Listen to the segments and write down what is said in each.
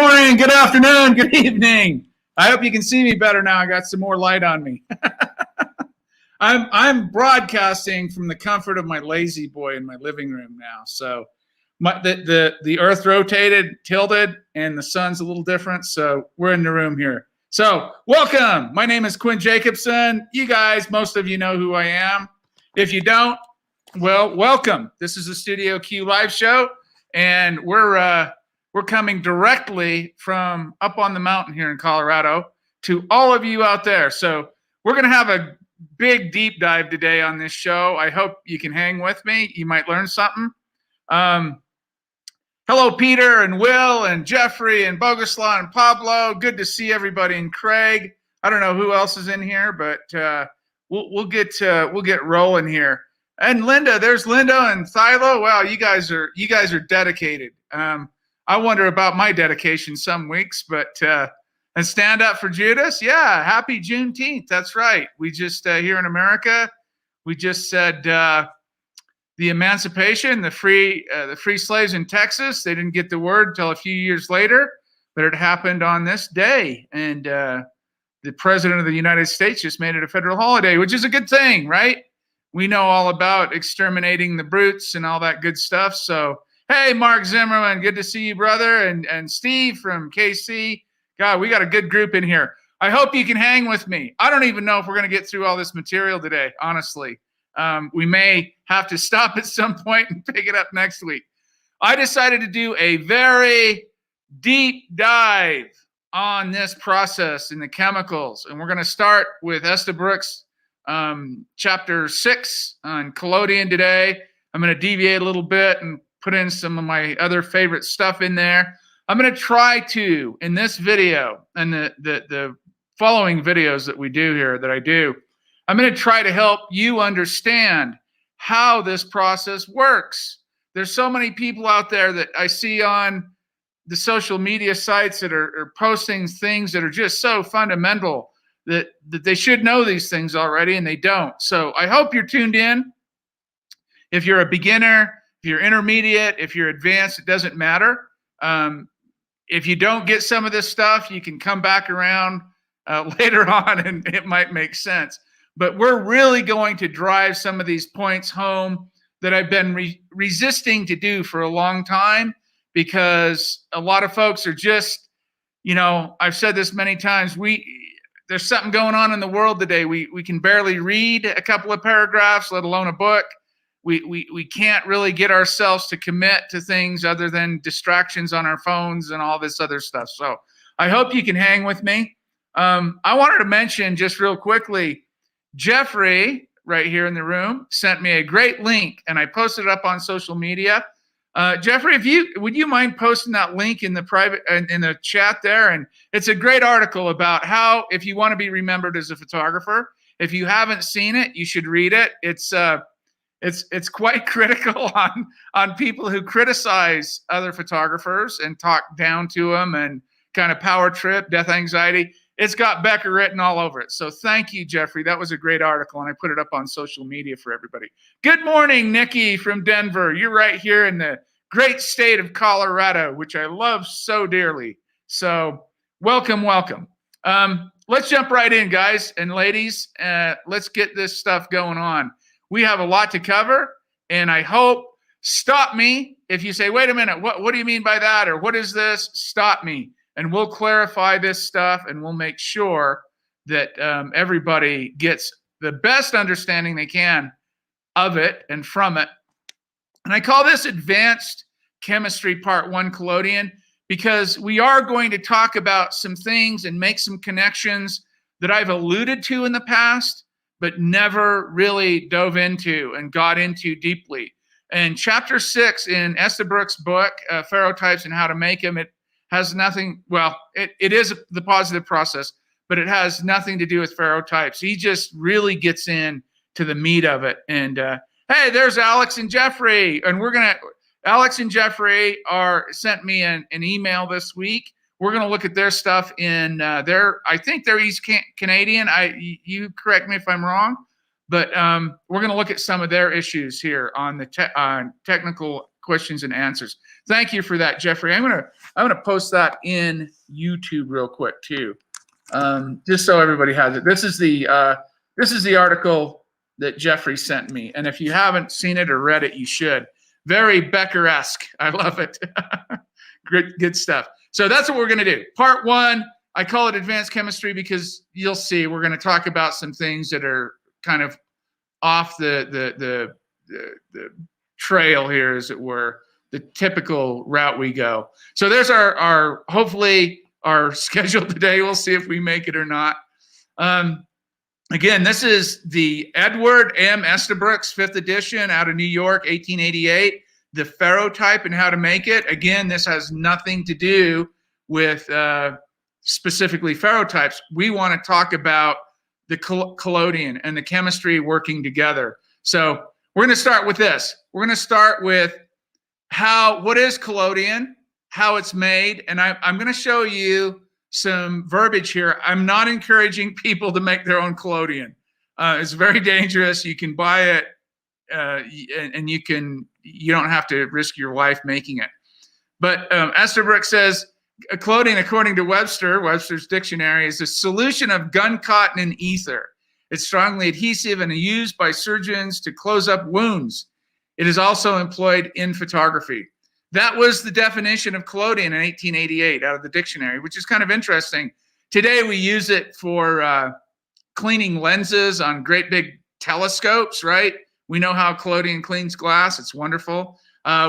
morning, good afternoon, good evening. I hope you can see me better now. I got some more light on me. I'm broadcasting from the comfort of my lazy boy in my living room now. So the earth rotated, tilted, and the sun's a little different. So we're in the room here. So welcome. My name is Quinn Jacobson. You guys, most of you know who I am. If you don't, well, welcome. This is a Studio Q live show, and we're coming directly from up on the mountain here in Colorado to all of you out there. So we're going to have a big deep dive today on this show. I hope you can hang with me. You might learn something. Hello, Peter and Will and Jeffrey and Boguslaw and Pablo. Good to see everybody. And Craig. I don't know who else is in here, but we'll get rolling here. And Linda, there's Linda and Thilo. Wow, you guys are dedicated. I wonder about my dedication some weeks, but and stand up for Judas. Yeah, happy Juneteenth. That's right. We just here in America, we just said the emancipation, the free slaves in Texas. They didn't get the word until a few years later, but it happened on this day, and the president of the United States just made it a federal holiday, which is a good thing, right? We know all about exterminating the brutes and all that good stuff. So. Hey, Mark Zimmerman, good to see you, brother. And Steve from KC. God, we got a good group in here. I hope you can hang with me. I don't even know if we're going to get through all this material today, honestly. We may have to stop at some point and pick it up next week. I decided to do a very deep dive on this process in the chemicals. And we're going to start with Estabrooke's chapter 6 on Collodion today. I'm going to deviate a little bit and put in some of my other favorite stuff in there. I'm going to try to, in this video and the following videos that we do here, that I do, I'm going to try to help you understand how this process works. There's so many people out there that I see on the social media sites that are posting things that are just so fundamental that they should know these things already, and they don't. So I hope you're tuned in. If you're a beginner, if you're intermediate, if you're advanced, it doesn't matter. If you don't get some of this stuff, you can come back around later on and it might make sense. But we're really going to drive some of these points home that I've been resisting to do for a long time, because a lot of folks are just, you know, I've said this many times, there's something going on in the world today. We can barely read a couple of paragraphs, let alone a book. We can't really get ourselves to commit to things other than distractions on our phones and all this other stuff. So I hope you can hang with me. I wanted to mention just real quickly, Jeffrey right here in the room sent me a great link, and I posted it up on social media. Jeffrey, would you mind posting that link in the private in the chat there? And it's a great article about how, if you want to be remembered as a photographer, if you haven't seen it, you should read it. It's quite critical on people who criticize other photographers and talk down to them and kind of power trip, death anxiety. It's got Becker written all over it. So thank you, Jeffrey. That was a great article, and I put it up on social media for everybody. Good morning, Nikki from Denver. You're right here in the great state of Colorado, which I love so dearly. So welcome, welcome. Let's jump right in, guys and ladies. Let's get this stuff going on. We have a lot to cover, and I hope, stop me if you say, wait a minute, what do you mean by that? Or what is this? Stop me, and we'll clarify this stuff, and we'll make sure that everybody gets the best understanding they can of it and from it. And I call this Advanced Chemistry Part 1 Collodion, because we are going to talk about some things and make some connections that I've alluded to in the past, but never really dove into and got into deeply. And chapter 6 in Estabrooke's book, Ferrotypes and How to Make Them, it has nothing, well, it is the positive process, but it has nothing to do with ferrotypes. He just really gets in to the meat of it. And hey, there's Alex and Jeffrey. And Alex and Jeffrey sent me an email this week. We're going to look at their stuff in I think they're East Canadian. You correct me if I'm wrong, but we're going to look at some of their issues here on the technical questions and answers. Thank you for that, Jeffrey. I'm gonna post that in YouTube real quick too, just so everybody has it. This is the article that Jeffrey sent me, and if you haven't seen it or read it, you should. Very Becker-esque. I love it. Good stuff. So that's what we're going to do. Part 1, I call it advanced chemistry because you'll see we're going to talk about some things that are kind of off the trail here, as it were, the typical route we go. So there's our hopefully our schedule today. We'll see if we make it or not. Again, this is the Edward M. Estabrooke's 5th edition out of New York, 1888, the Ferrotype and how to make it. Again, this has nothing to do with specifically ferrotypes. We want to talk about the collodion and the chemistry working together. So we're going to start with this. We're going to start with what is collodion, how it's made, and I'm going to show you some verbiage here. I'm not encouraging people to make their own collodion. It's very dangerous. You can buy it, and you don't have to risk your life making it. But Estabrooke says a collodion, according to Webster's dictionary, is a solution of gun cotton and ether. It's strongly adhesive and used by surgeons to close up wounds. It is also employed in photography. That was the definition of collodion in 1888 out of the dictionary, which is kind of interesting. Today we use it for cleaning lenses on great big telescopes, right? We know how collodion cleans glass. It's wonderful.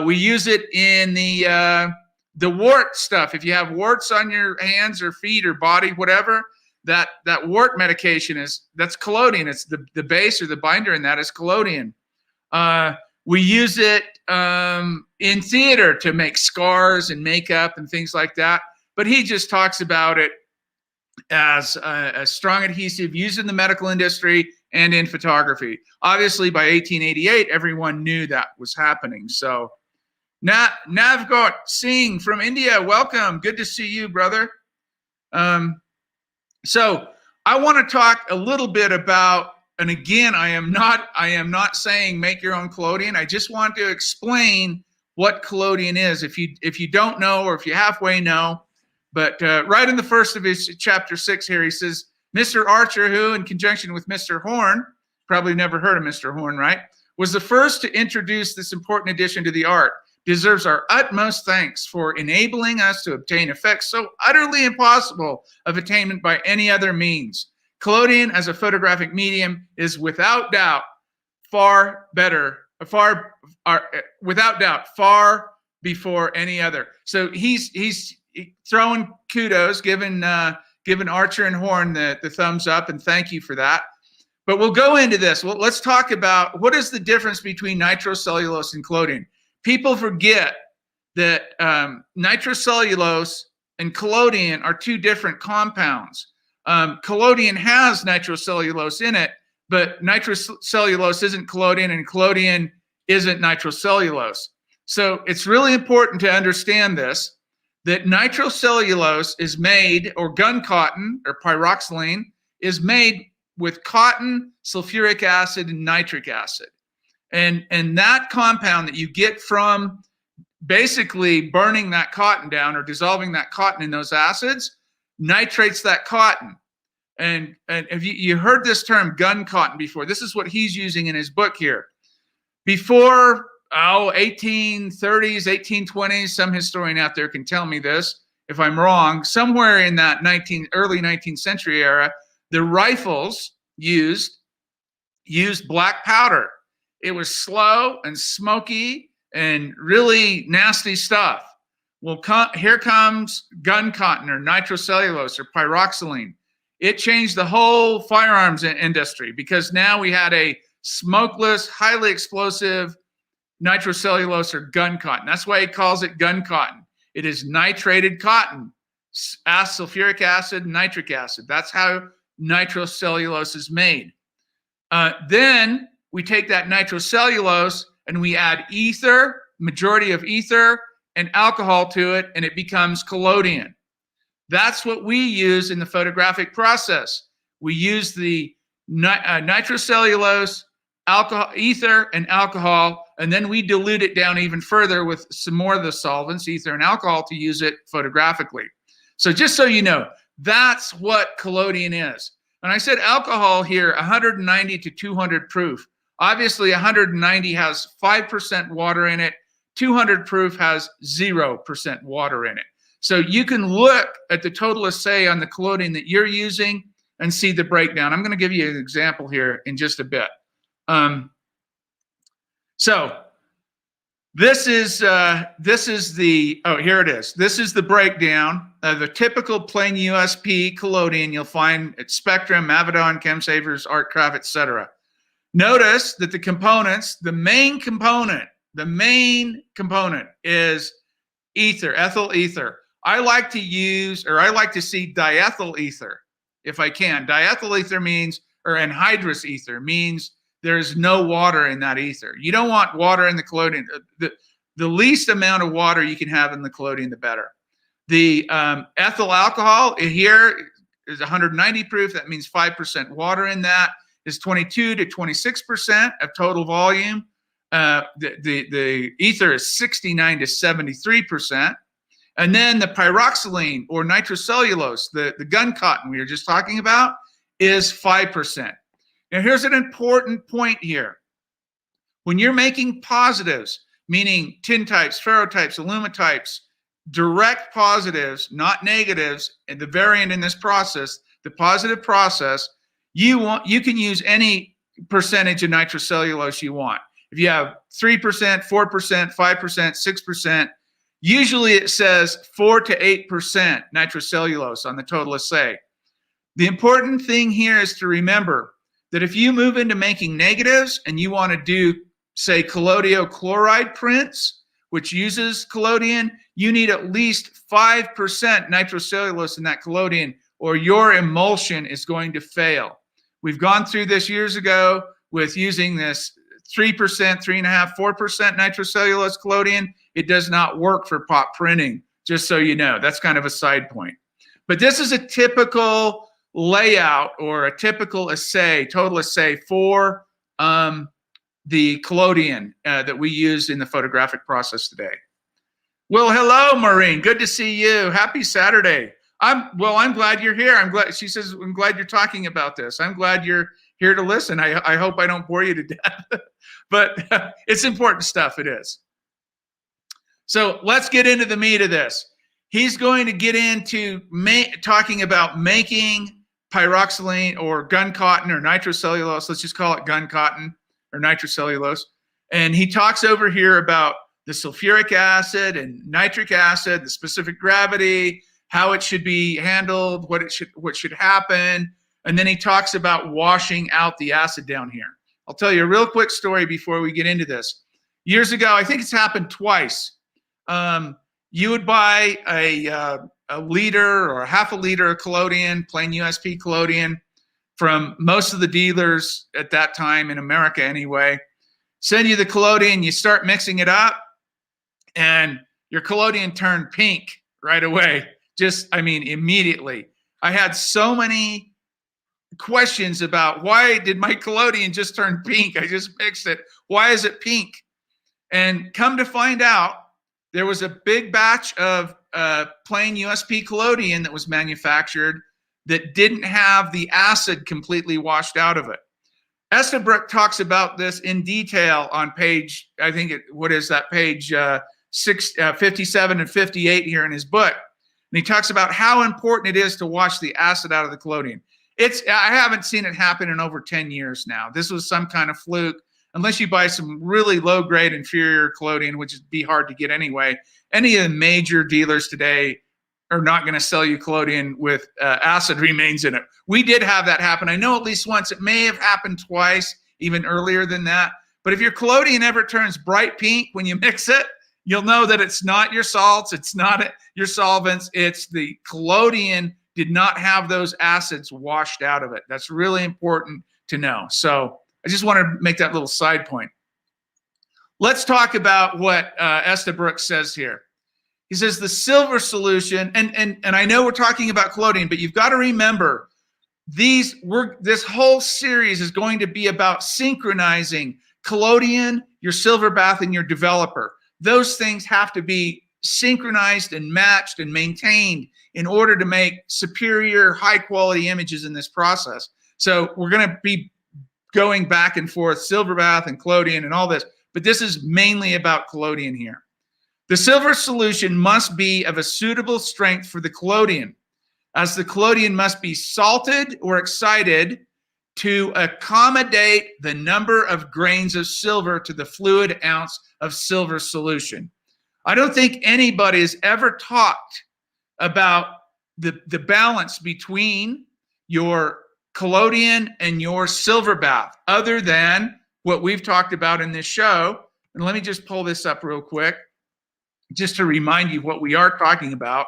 We use it in the wart stuff. If you have warts on your hands or feet or body, whatever, that wart medication that's collodion. It's the base or the binder in that is collodion. We use it in theater to make scars and makeup and things like that. But he just talks about it as a strong adhesive used in the medical industry and in photography. Obviously, by 1888, everyone knew that was happening. So, Navgot Singh from India, welcome. Good to see you, brother. So, I want to talk a little bit about. And again, I am not saying make your own collodion. I just want to explain what collodion is. If you don't know, or if you halfway know, but right in the first of his chapter 6 here, he says, Mr. Archer, who in conjunction with Mr. Horn, probably never heard of Mr. Horn, right, was the first to introduce this important addition to the art, deserves our utmost thanks for enabling us to obtain effects so utterly impossible of attainment by any other means. Collodion as a photographic medium is without doubt far before any other. So he's throwing kudos, giving Archer and Horn the thumbs up, and thank you for that. But we'll go into this. Well, let's talk about what is the difference between nitrocellulose and collodion. People forget that nitrocellulose and collodion are 2 different compounds. Collodion has nitrocellulose in it, but nitrocellulose isn't collodion, and collodion isn't nitrocellulose. So it's really important to understand this, that nitrocellulose is made, or gun cotton, or pyroxylene, is made with cotton, sulfuric acid, and nitric acid. And that compound that you get from basically burning that cotton down or dissolving that cotton in those acids nitrates that cotton. And if you heard this term gun cotton before, this is what he's using in his book here. Before 1830s, 1820s, some historian out there can tell me this if I'm wrong, somewhere in that early 19th century era, the rifles used black powder. It was slow and smoky and really nasty stuff. Well, here comes gun cotton or nitrocellulose or pyroxylene. It changed the whole firearms industry because now we had a smokeless, highly explosive nitrocellulose or gun cotton. That's why he calls it gun cotton. It is nitrated cotton, sulfuric acid, nitric acid. That's how nitrocellulose is made. Then we take that nitrocellulose and we add ether, majority of ether, and alcohol to it, and it becomes collodion. That's what we use in the photographic process. We use the nitrocellulose, alcohol, ether, and alcohol and then we dilute it down even further with some more of the solvents, ether and alcohol, to use it photographically. So just so you know, that's what collodion is. And I said alcohol here, 190 to 200 proof. Obviously, 190 has 5% water in it. 200 proof has 0% water in it. So you can look at the total assay on the collodion that you're using and see the breakdown. I'm going to give you an example here in just a bit. So this is the, oh, here it is. This is the breakdown of the typical plain USP collodion you'll find at Spectrum, Mavidon, ChemSavers, Artcraft, etc. Notice that the components, the main component is ether, ethyl ether. I like to use, or I like to see diethyl ether if I can. Diethyl ether means, or anhydrous ether means there's no water in that ether. You don't want water in the collodion. The least amount of water you can have in the collodion, the better. The ethyl alcohol here is 190 proof. That means 5% water in that. Is 22 to 26% of total volume. The ether is 69 to 73%. And then the pyroxylene or nitrocellulose, the gun cotton we were just talking about, is 5%. Now here's an important point here. When you're making positives, meaning tin types, ferrotypes, alumitypes, direct positives, not negatives, and the variant in this process, the positive process, you can use any percentage of nitrocellulose you want. If you have 3%, 4%, 5%, 6%, usually it says 4 to 8% nitrocellulose on the total assay. The important thing here is to remember that if you move into making negatives and you want to do, say, colloidal chloride prints, which uses collodion, you need at least 5% nitrocellulose in that collodion, or your emulsion is going to fail. We've gone through this years ago with using this 3%, 3.5%, 4% nitrocellulose collodion. It does not work for pop printing, just so you know. That's kind of a side point. But this is a typical layout or a typical assay, total assay for the collodion that we use in the photographic process today. Well, hello, Maureen. Good to see you. Happy Saturday. I'm glad you're here. I'm glad, she says, I'm glad you're talking about this. I'm glad you're here to listen. I hope I don't bore you to death, but it's important stuff, it is. So let's get into the meat of this. He's going to get into talking about making pyroxylene or gun cotton or nitrocellulose. Let's just call it gun cotton or nitrocellulose. And he talks over here about the sulfuric acid and nitric acid, the specific gravity, how it should be handled, what should happen, and then he talks about washing out the acid down here. I'll tell you a real quick story before we get into this. Years ago, I think it's happened twice. You would buy a liter or half a liter of collodion, plain USP collodion, from most of the dealers at that time in America anyway. Send you the collodion, you start mixing it up, and your collodion turned pink right away. Just, I mean, immediately. I had so many questions about why did my collodion just turn pink? I just mixed it. Why is it pink? And come to find out, there was a big batch of plain USP collodion that was manufactured that didn't have the acid completely washed out of it. Estabrooke talks about this in detail on page, I think, what is that, page 57 and 58 here in his book. And he talks about how important it is to wash the acid out of the collodion. I haven't seen it happen in over 10 years now. This was some kind of fluke. Unless you buy some really low-grade inferior collodion, which would be hard to get anyway, any of the major dealers today are not going to sell you collodion with acid remains in it. We did have that happen. I know at least once. It may have happened twice, even earlier than that. But if your collodion ever turns bright pink when you mix it, you'll know that it's not your salts, it's not your solvents, it's the collodion did not have those acids washed out of it. That's really important to know. So I just want to make that little side point. Let's talk about what Estabrooke says here. He says the silver solution, and I know we're talking about collodion, but you've got to remember this whole series is going to be about synchronizing Collodion, your silver bath, and your developer. Those things have to be synchronized and matched and maintained in order to make superior high quality images in this process. So we're going to be going back and forth, silver bath and collodion and all this, but this is mainly about collodion here. The silver solution must be of a suitable strength for the collodion, as the collodion must be salted or excited to accommodate the number of grains of silver to the fluid ounce of silver solution. I don't think anybody has ever talked about the balance between your collodion and your silver bath, other than what we've talked about in this show. And let me just pull this up real quick, just to remind you what we are talking about.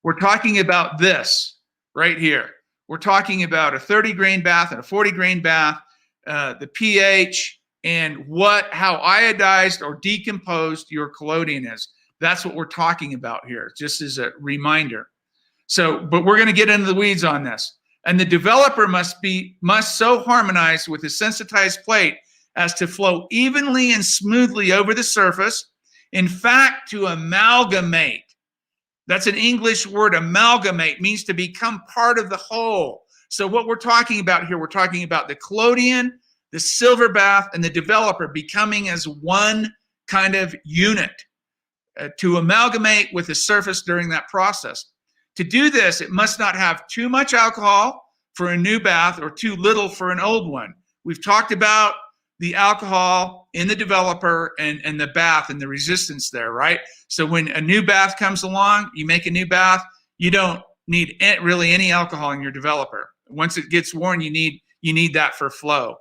We're talking about this right here. We're talking about a 30 grain bath and a 40 grain bath, the pH, and how iodized or decomposed your collodion is. That's what we're talking about here, just as a reminder. So, but we're going to get into the weeds on this. And the developer must so harmonize with the sensitized plate as to flow evenly and smoothly over the surface. In fact, to amalgamate. That's an English word. Amalgamate means to become part of the whole. So what we're talking about here, we're talking about the collodion, the silver bath, and the developer becoming as one kind of unit, to amalgamate with the surface during that process. To do this, it must not have too much alcohol for a new bath or too little for an old one. We've talked about the alcohol in the developer and the bath and the resistance there, right? So when a new bath comes along, you make a new bath, you don't need really any alcohol in your developer. Once it gets worn, you need that for flow.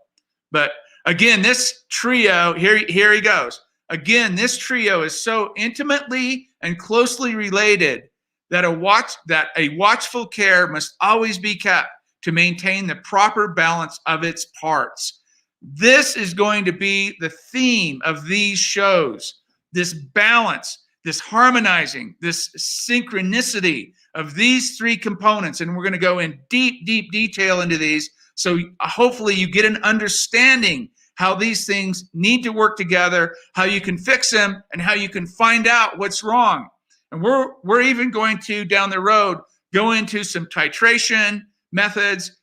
But again, this trio, here he goes. Again, this trio is so intimately and closely related that a watchful care must always be kept to maintain the proper balance of its parts. This is going to be the theme of these shows, this balance, this harmonizing, this synchronicity of these three components. And we're going to go in deep, deep detail into these. So hopefully you get an understanding how these things need to work together, how you can fix them, and how you can find out what's wrong. And we're even going to, down the road, go into some titration methods.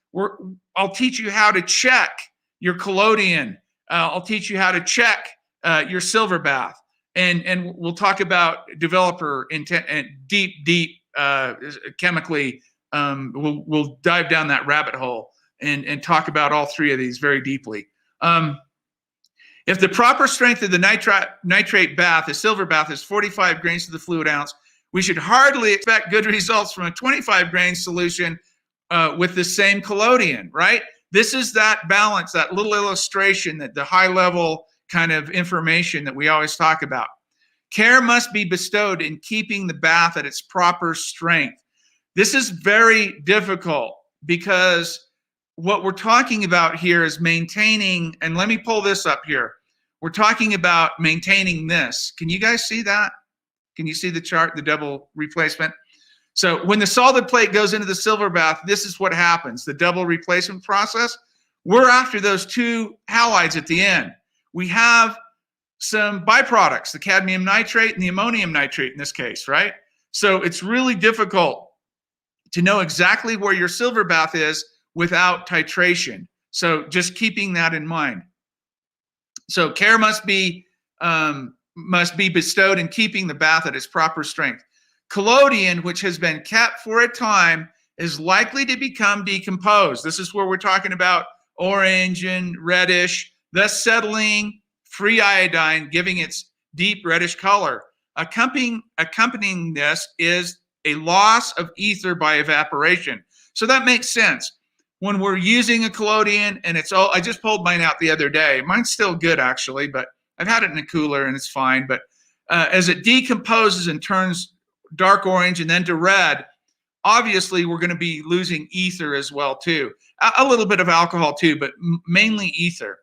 I'll teach you how to check your collodion. I'll teach you how to check your silver bath. And we'll talk about developer intent and deep chemically. We'll dive down that rabbit hole and talk about all three of these very deeply. If the proper strength of the nitrate bath, the silver bath, is 45 grains to the fluid ounce, we should hardly expect good results from a 25 grain solution with the same collodion, right? This is that balance, that little illustration, that the high level kind of information that we always talk about. Care must be bestowed in keeping the bath at its proper strength. This is very difficult because what we're talking about here is maintaining, and let me pull this up here. We're talking about maintaining this. Can you guys see that? Can you see the chart, the double replacement? So when the solid plate goes into the silver bath, this is what happens, the double replacement process. We're after those two halides at the end. We have some byproducts, the cadmium nitrate and the ammonium nitrate in this case, right? So it's really difficult to know exactly where your silver bath is without titration. So just keeping that in mind. So care must be bestowed in keeping the bath at its proper strength. Collodion, which has been kept for a time, is likely to become decomposed. This is where we're talking about orange and reddish, thus settling free iodine, giving its deep reddish color. Accompanying this is a loss of ether by evaporation. So that makes sense. When we're using a collodion, and it's all, I just pulled mine out the other day. Mine's still good actually, but I've had it in a cooler and it's fine. But as it decomposes and turns dark orange and then to red, obviously we're going to be losing ether as well too. A little bit of alcohol too, but mainly ether.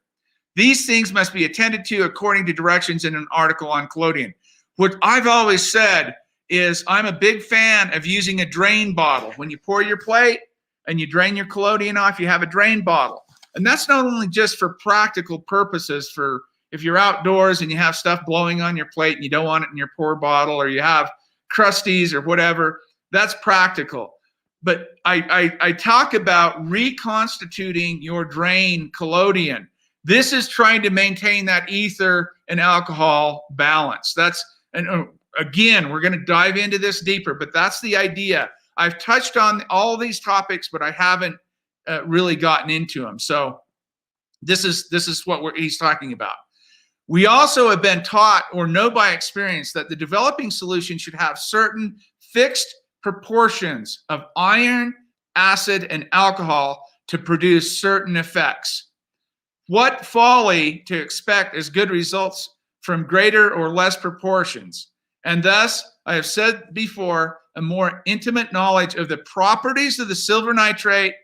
These things must be attended to according to directions in an article on collodion. What I've always said is I'm a big fan of using a drain bottle. When you pour your plate and you drain your collodion off, you have a drain bottle. And that's not only just for practical purposes for, if you're outdoors and you have stuff blowing on your plate and you don't want it in your pour bottle, or you have crusties or whatever, that's practical. But I talk about reconstituting your drain collodion. This is trying to maintain that ether and alcohol balance. That's, and again, we're going to dive into this deeper, but that's the idea. I've touched on all these topics, but I haven't really gotten into them. So this is what he's talking about. We also have been taught or know by experience that the developing solution should have certain fixed proportions of iron, acid, and alcohol to produce certain effects. What folly to expect as good results from greater or less proportions. And thus, I have said before, a more intimate knowledge of the properties of the silver nitrate,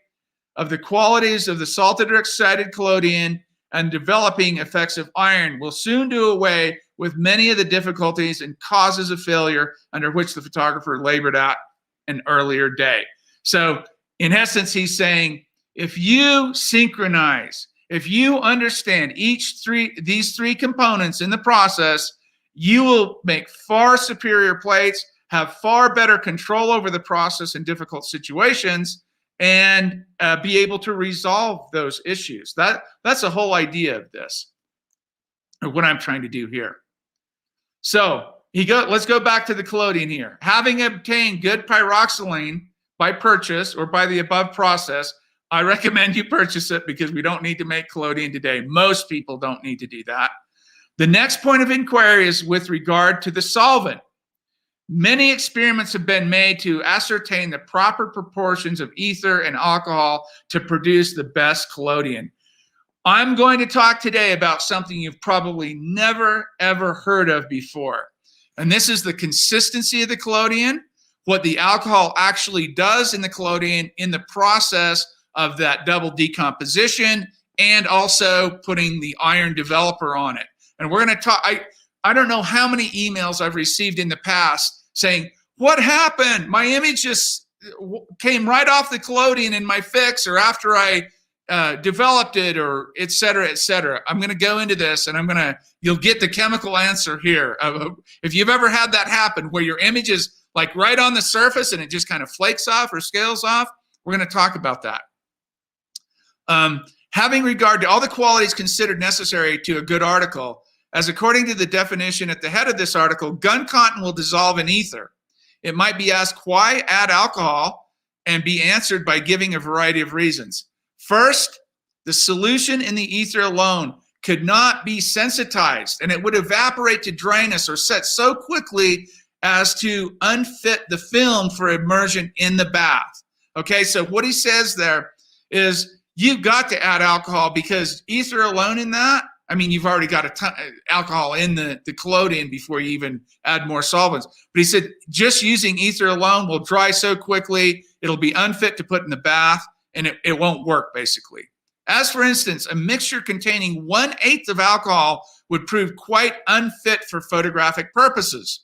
of the qualities of the salted or excited collodion, and developing effects of iron will soon do away with many of the difficulties and causes of failure under which the photographer labored at an earlier day. So in essence, he's saying, if you synchronize, if you understand these three components in the process, you will make far superior plates, have far better control over the process in difficult situations, and be able to resolve those issues. That's the whole idea of this, or what I'm trying to do here. So let's go back to the collodion here. Having obtained good pyroxylene by purchase or by the above process, I recommend you purchase it because we don't need to make collodion today. Most people don't need to do that. The next point of inquiry is with regard to the solvent. Many experiments have been made to ascertain the proper proportions of ether and alcohol to produce the best collodion. I'm going to talk today about something you've probably never, ever heard of before. And this is the consistency of the collodion, what the alcohol actually does in the collodion in the process of that double decomposition, and also putting the iron developer on it. And we're going to talk, I don't know how many emails I've received in the past saying, what happened? My image just came right off the collodion in my fix, or after I developed it, or et cetera, et cetera. I'm going to go into this, and you'll get the chemical answer here. If you've ever had that happen, where your image is like right on the surface and it just kind of flakes off or scales off, we're going to talk about that. Having regard to all the qualities considered necessary to a good article, as according to the definition at the head of this article, gun cotton will dissolve in ether. It might be asked, why add alcohol, and be answered by giving a variety of reasons. First, the solution in the ether alone could not be sensitized, and it would evaporate to dryness or set so quickly as to unfit the film for immersion in the bath. Okay, so what he says there is, you've got to add alcohol, because ether alone in that, I mean, you've already got a ton of alcohol in the collodion before you even add more solvents. But he said just using ether alone will dry so quickly, it'll be unfit to put in the bath, and it won't work, basically. As for instance, a mixture containing 1/8 of alcohol would prove quite unfit for photographic purposes,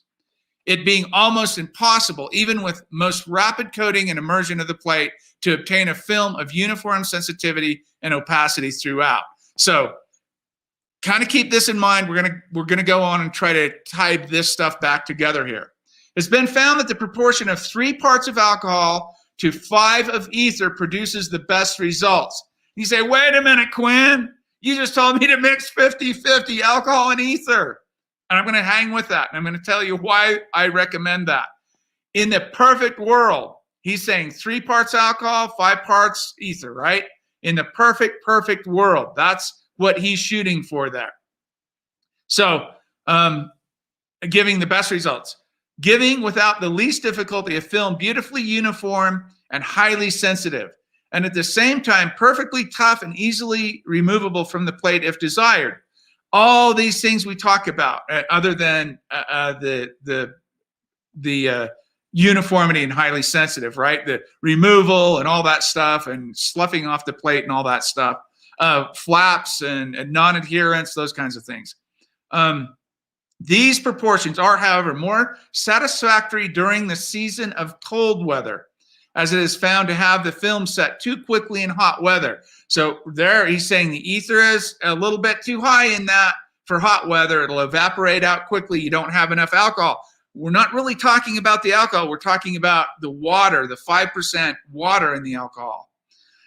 it being almost impossible, even with most rapid coating and immersion of the plate, to obtain a film of uniform sensitivity and opacity throughout. So kind of keep this in mind. We're gonna go on and try to tie this stuff back together here. It's been found that the proportion of 3 parts of alcohol to 5 of ether produces the best results. You say, wait a minute, Quinn, you just told me to mix 50-50 alcohol and ether. And I'm gonna hang with that, and I'm gonna tell you why I recommend that. In the perfect world, he's saying 3 parts alcohol, 5 parts ether, right? In the perfect world, that's what he's shooting for there. So giving the best results. Giving without the least difficulty a film beautifully uniform and highly sensitive, and at the same time perfectly tough and easily removable from the plate if desired. All these things we talk about, other than the uniformity and highly sensitive, right? The removal and all that stuff, and sloughing off the plate and all that stuff. Flaps and non-adherence, those kinds of things. These proportions are, however, more satisfactory during the season of cold weather, as it is found to have the film set too quickly in hot weather. So there he's saying the ether is a little bit too high in that for hot weather. It'll evaporate out quickly. You don't have enough alcohol. We're not really talking about the alcohol. We're talking about the water, the 5% water in the alcohol.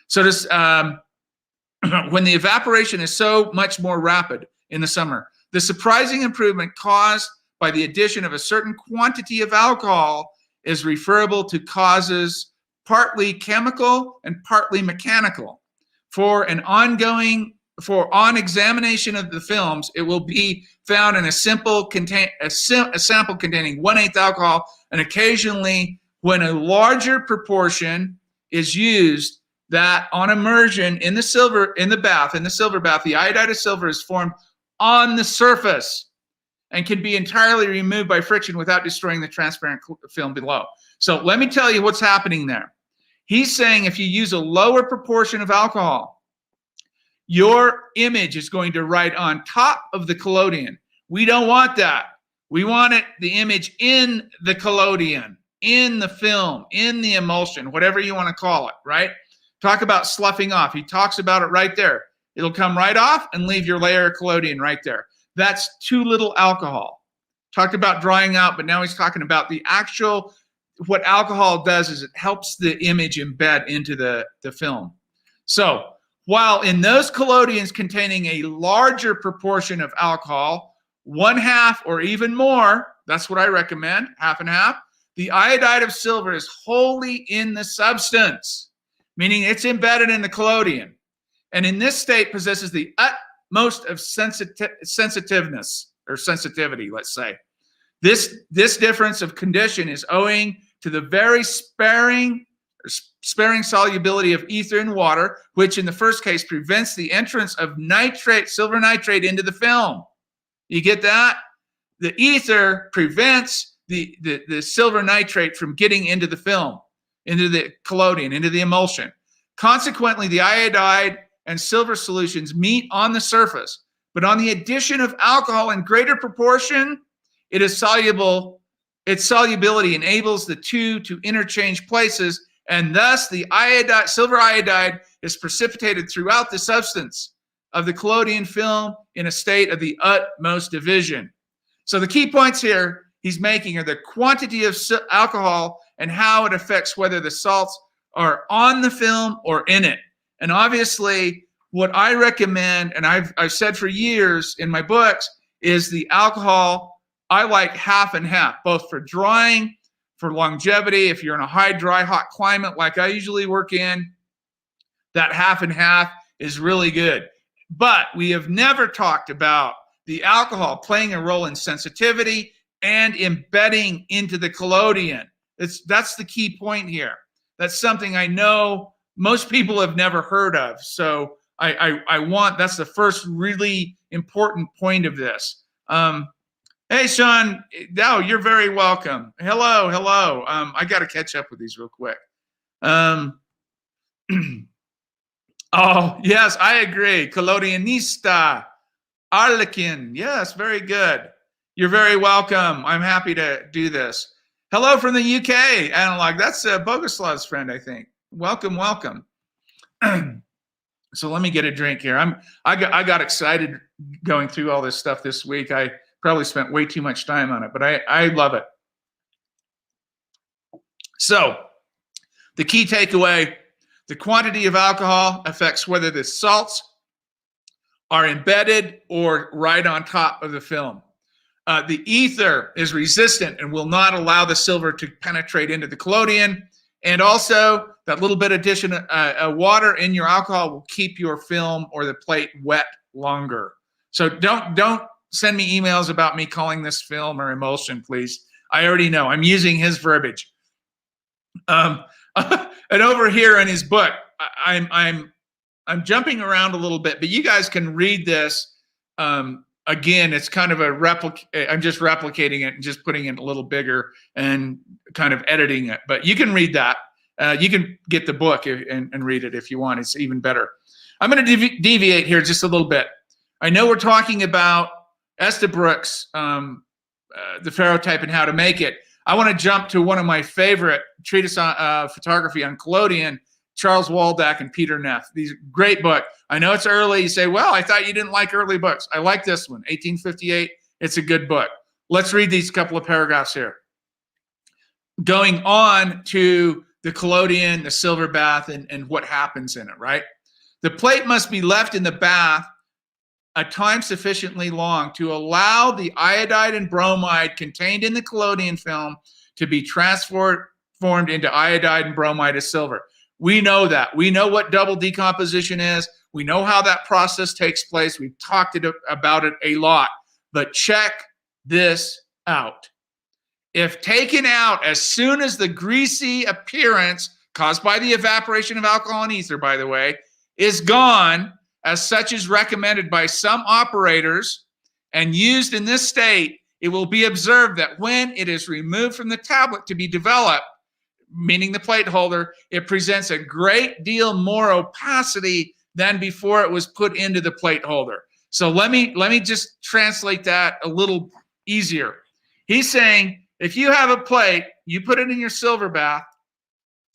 So this, when the evaporation is so much more rapid in the summer, the surprising improvement caused by the addition of a certain quantity of alcohol is referable to causes partly chemical and partly mechanical. On examination of the films, it will be found in a sample containing 1/8 alcohol, and occasionally when a larger proportion is used, that on immersion in the silver bath, the iodide of silver is formed on the surface and can be entirely removed by friction without destroying the transparent film below. So let me tell you what's happening there. He's saying if you use a lower proportion of alcohol, your image is going to write on top of the collodion. We don't want that. We want the image in the collodion, in the film, in the emulsion, whatever you want to call it, right? Talk about sloughing off. He talks about it right there. It'll come right off and leave your layer of collodion right there. That's too little alcohol. Talked about drying out, but now he's talking about the actual, what alcohol does is it helps the image embed into the film. So while in those collodions containing a larger proportion of alcohol, 1/2 or even more, that's what I recommend, 1/2 and 1/2, the iodide of silver is wholly in the substance, meaning it's embedded in the collodion, and in this state possesses the utmost of sensitiveness or sensitivity, let's say. This difference of condition is owing to the very sparing solubility of ether in water, which in the first case prevents the entrance of nitrate, silver nitrate, into the film. You get that? The ether prevents the silver nitrate from getting into the film, into the collodion, into the emulsion. Consequently, the iodide and silver solutions meet on the surface, but on the addition of alcohol in greater proportion, its solubility enables the two to interchange places, and thus the silver iodide is precipitated throughout the substance of the collodion film in a state of the utmost division. So the key points here he's making are the quantity of alcohol and how it affects whether the salts are on the film or in it. And obviously, what I recommend, and I've said for years in my books, is the alcohol, I like 1/2 and 1/2, both for drying, for longevity. If you're in a high, dry, hot climate like I usually work in, that 1/2 and 1/2 is really good. But we have never talked about the alcohol playing a role in sensitivity and embedding into the collodion. That's the key point here. That's something I know most people have never heard of. So that's the first really important point of this. Hey, Sean, no, you're very welcome. Hello. I got to catch up with these real quick. Oh, yes, I agree. Collodionista, Arlequin. Yes, very good. You're very welcome. I'm happy to do this. Hello from the UK, Analog. That's Boguslav's friend, I think. Welcome. So let me get a drink here. I got excited going through all this stuff this week. I probably spent way too much time on it, but I love it. So the key takeaway, the quantity of alcohol affects whether the salts are embedded or right on top of the film. The ether is resistant and will not allow the silver to penetrate into the collodion. And also, that little bit addition of water in your alcohol will keep your film or the plate wet longer. So don't send me emails about me calling this film or emulsion, please. I already know. I'm using his verbiage. And over here in his book, I'm jumping around a little bit, but you guys can read this. Again, it's kind of I'm just replicating it and just putting it a little bigger and kind of editing it. But you can read that. You can get the book and read it if you want. It's even better. I'm going to deviate here just a little bit. I know we're talking about Estabrooke's, the Ferrotype and how to make it. I want to jump to one of my favorite treatises on photography on collodion, Charles Waldeck and Peter Neff. These great book. I know it's early. You say, well, I thought you didn't like early books. I like this one, 1858. It's a good book. Let's read these couple of paragraphs here. Going on to the collodion, the silver bath, and what happens in it, right? The plate must be left in the bath a time sufficiently long to allow the iodide and bromide contained in the collodion film to be transformed into iodide and bromide of silver. We know that. We know what double decomposition is. We know how that process takes place. We've talked about it a lot. But check this out. If taken out as soon as the greasy appearance caused by the evaporation of alcohol and ether, by the way, is gone, as such is recommended by some operators, and used in this state, it will be observed that when it is removed from the tablet to be developed, meaning the plate holder, it presents a great deal more opacity than before it was put into the plate holder. So let me just translate that a little easier. He's saying, if you have a plate, you put it in your silver bath,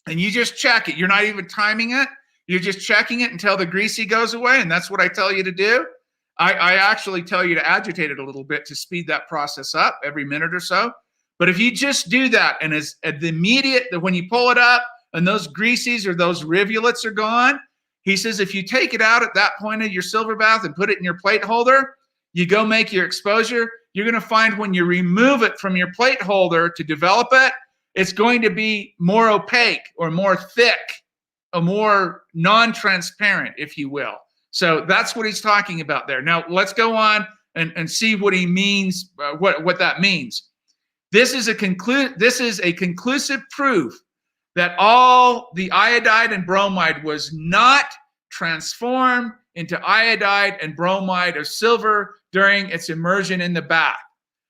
and you just check it. You're not even timing it. You're just checking it until the greasy goes away, and that's what I tell you to do. I actually tell you to agitate it a little bit to speed that process up every minute or so. But if you just do that, and as at the immediate, when you pull it up and those greasies or those rivulets are gone, he says if you take it out at that point of your silver bath and put it in your plate holder, you go make your exposure, you're going to find when you remove it from your plate holder to develop it, it's going to be more opaque or more thick, a more non-transparent, if you will. So that's what he's talking about there. Now let's go on and see what he means, what that means. This is a conclusive proof that all the iodide and bromide was not transformed into iodide and bromide of silver during its immersion in the bath.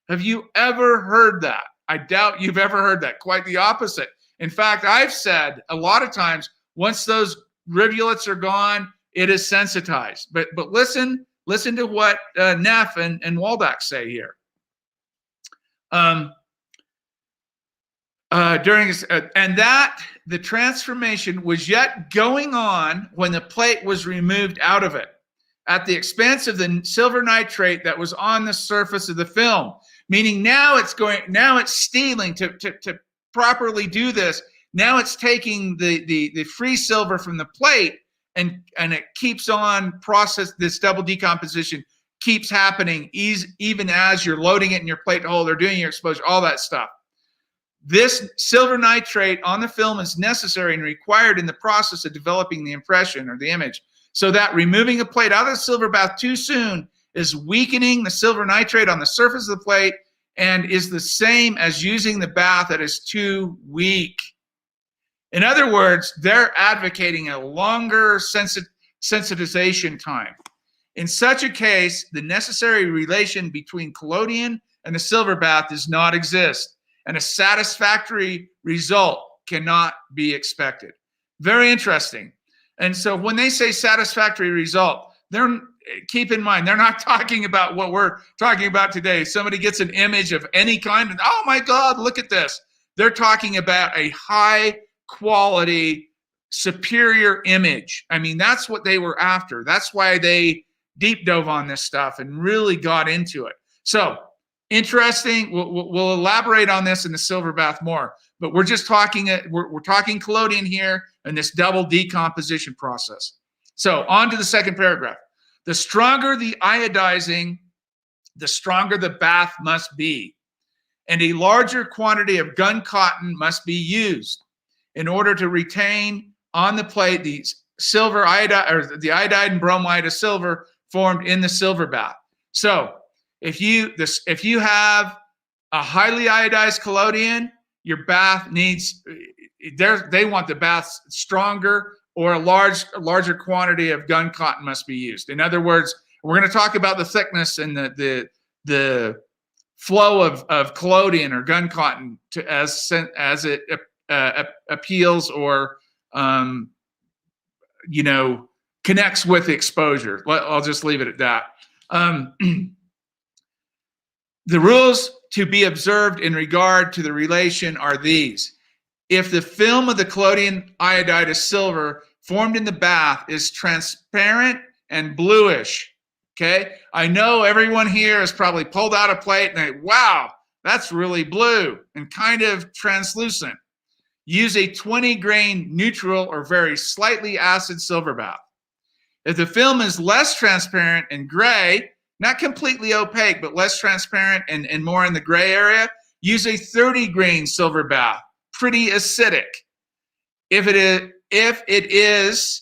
Have you ever heard that? I doubt you've ever heard that. Quite the opposite. In fact, I've said a lot of times, once those rivulets are gone, it is sensitized. But listen to what Neff and Waldeck say here. And that the transformation was yet going on when the plate was removed out of it, at the expense of the silver nitrate that was on the surface of the film. Meaning now it's stealing to properly do this. Now it's taking the free silver from the plate and it keeps on process. This double decomposition keeps happening even as you're loading it in your plate holder, doing your exposure, all that stuff. This silver nitrate on the film is necessary and required in the process of developing the impression or the image, so that removing a plate out of the silver bath too soon is weakening the silver nitrate on the surface of the plate and is the same as using the bath that is too weak. In other words, they're advocating a longer sensitization time. In such a case, the necessary relation between collodion and the silver bath does not exist, and a satisfactory result cannot be expected. Very interesting. And so when they say satisfactory result, keep in mind, they're not talking about what we're talking about today. Somebody gets an image of any kind and, oh my God, look at this. They're talking about a high quality, superior image. I mean, that's what they were after. That's why they deep dove on this stuff and really got into it. So interesting. We'll elaborate on this in the silver bath more, but we're just talking, we're talking collodion here and this double decomposition process. So on to the second paragraph. The stronger the iodizing, the stronger the bath must be, and a larger quantity of gun cotton must be used in order to retain on the plate the silver iodide, or the iodide and bromide of silver formed in the silver bath. So if you have a highly iodized collodion, your bath needs, they want the bath stronger, or a larger quantity of gun cotton must be used. In other words, we're going to talk about the thickness and the flow of collodion or gun cotton as it appeals or connects with the exposure. I'll just leave it at that. The rules to be observed in regard to the relation are these. If the film of the collodion iodide is silver, formed in the bath is transparent and bluish. Okay, I know everyone here has probably pulled out a plate and they, wow, that's really blue and kind of translucent. Use a 20 grain neutral or very slightly acid silver bath. If the film is less transparent and gray, not completely opaque, but less transparent and more in the gray area, use a 30 grain silver bath, pretty acidic. If it is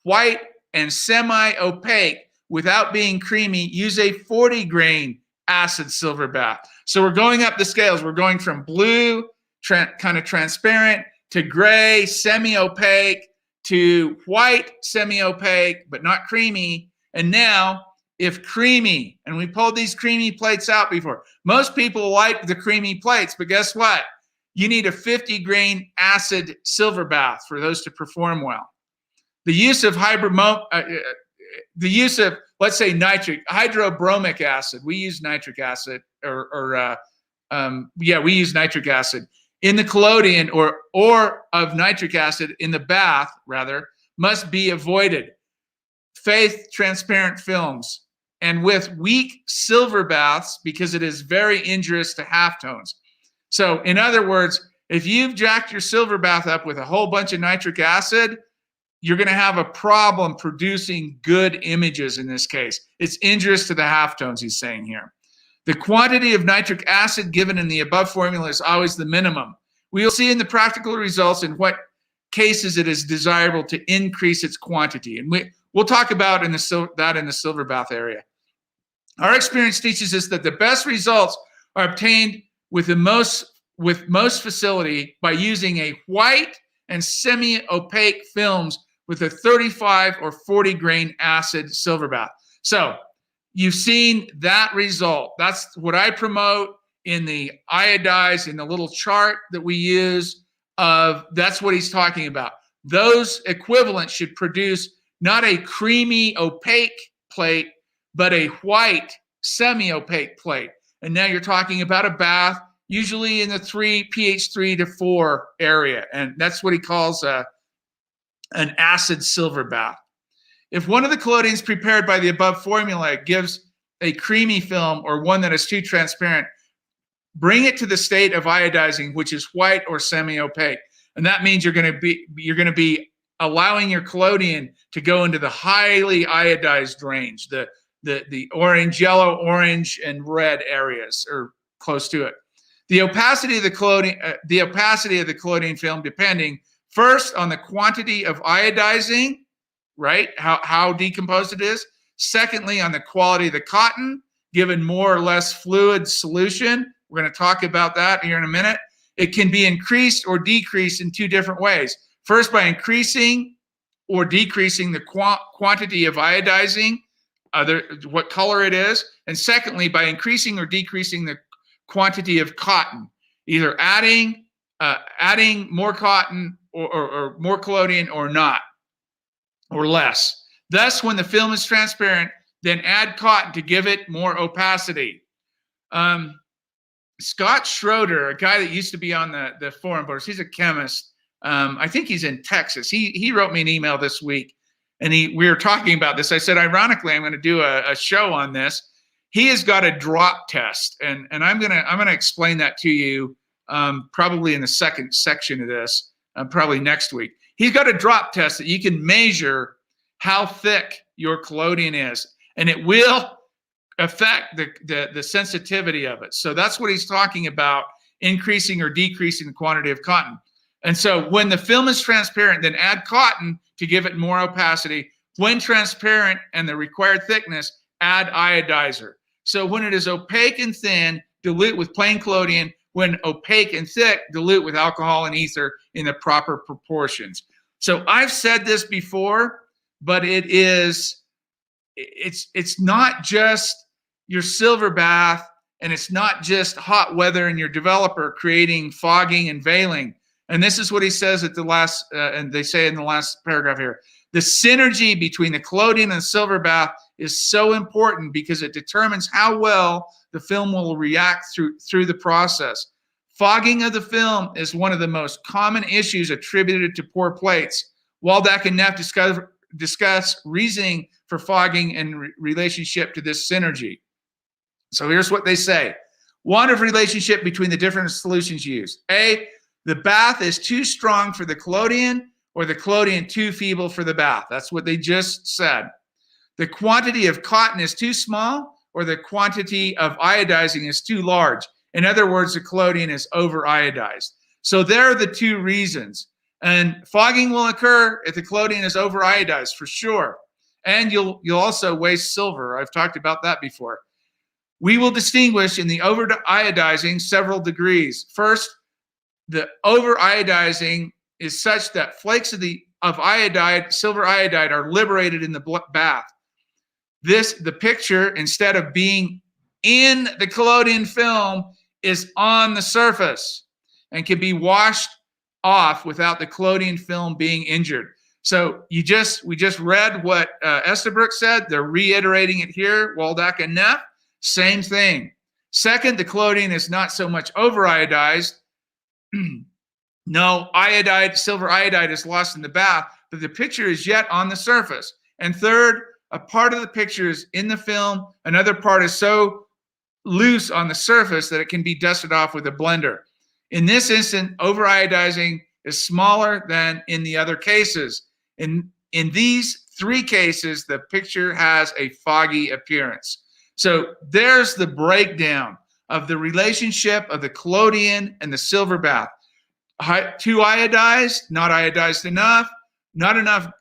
white and semi-opaque without being creamy, use a 40 grain acid silver bath. So we're going up the scales. We're going from blue, kind of transparent, to gray, semi-opaque, to white, semi-opaque, but not creamy. And now, if creamy, and we pulled these creamy plates out before. Most people like the creamy plates, but guess what? You need a 50 grain acid silver bath for those to perform well. The use of let's say hydrobromic acid. We use nitric acid, we use nitric acid in the collodion or of nitric acid in the bath, rather, must be avoided. Faith transparent films and with weak silver baths because it is very injurious to halftones. So in other words, if you've jacked your silver bath up with a whole bunch of nitric acid, you're going to have a problem producing good images in this case. It's injurious to the halftones, he's saying here. The quantity of nitric acid given in the above formula is always the minimum. We will see in the practical results in what cases it is desirable to increase its quantity. And we'll talk about that in the silver bath area. Our experience teaches us that the best results are obtained with most facility by using a white and semi-opaque films with a 35 or 40 grain acid silver bath. So you've seen that result. That's what I promote in the iodize, in the little chart that we use. That's what he's talking about. Those equivalents should produce not a creamy opaque plate, but a white semi-opaque plate. And now you're talking about a bath, usually in the pH 3 to 4 area. And that's what he calls an acid silver bath. If one of the collodions prepared by the above formula gives a creamy film or one that is too transparent, bring it to the state of iodizing, which is white or semi-opaque. And that means you're going to be allowing your collodion to go into the highly iodized range, the orange, yellow, orange, and red areas, or close to it. The opacity of the collodion film depending first on the quantity of iodizing, right? How decomposed it is. Secondly, on the quality of the cotton, given more or less fluid solution. We're going to talk about that here in a minute. It can be increased or decreased in two different ways. First, by increasing or decreasing the quantity of iodizing, what color it is. And secondly, by increasing or decreasing the quantity of cotton, either adding more cotton or more collodion or not, or less. Thus, when the film is transparent, then add cotton to give it more opacity. Scott Schroeder, a guy that used to be on the forum boards, he's a chemist. I think he's in Texas. He wrote me an email this week, and we were talking about this. I said, ironically, I'm going to do a show on this. He has got a drop test, and I'm gonna explain that to you probably in the second section of this, probably next week. He's got a drop test that you can measure how thick your collodion is, and it will affect the sensitivity of it. So that's what he's talking about, increasing or decreasing the quantity of cotton. And so when the film is transparent, then add cotton to give it more opacity. When transparent and the required thickness, add iodizer. So when it is opaque and thin, dilute with plain collodion. When opaque and thick, dilute with alcohol and ether in the proper proportions. So I've said this before, but it's not just your silver bath, and it's not just hot weather in your developer creating fogging and veiling. And this is what he says at the last, and they say in the last paragraph here, the synergy between the collodion and the silver bath is so important because it determines how well the film will react through the process. Fogging of the film is one of the most common issues attributed to poor plates. Waldeck and Neff discuss reasoning for fogging in relationship to this synergy. So here's what they say. Want of relationship between the different solutions used. A, the bath is too strong for the collodion, or the collodion too feeble for the bath. That's what they just said. The quantity of cotton is too small, or the quantity of iodizing is too large. In other words, the collodion is over iodized. So there are the two reasons. And fogging will occur if the collodion is over iodized, for sure. And you'll also waste silver. I've talked about that before. We will distinguish in the over iodizing several degrees. First, the over iodizing is such that flakes of iodide, silver iodide, are liberated in the bath. The picture, instead of being in the collodion film, is on the surface and can be washed off without the collodion film being injured. So we just read what Estabrooke said. They're reiterating it here, Waldeck and Neff. Same thing. Second, the collodion is not so much over iodized. No, silver iodide is lost in the bath, but the picture is yet on the surface. And third, a part of the picture is in the film, another part is so loose on the surface that it can be dusted off with a blender. In this instant, over iodizing is smaller than in the other cases. In these three cases, the picture has a foggy appearance. So there's the breakdown of the relationship of the collodion and the silver bath. Too iodized, not iodized enough, not enough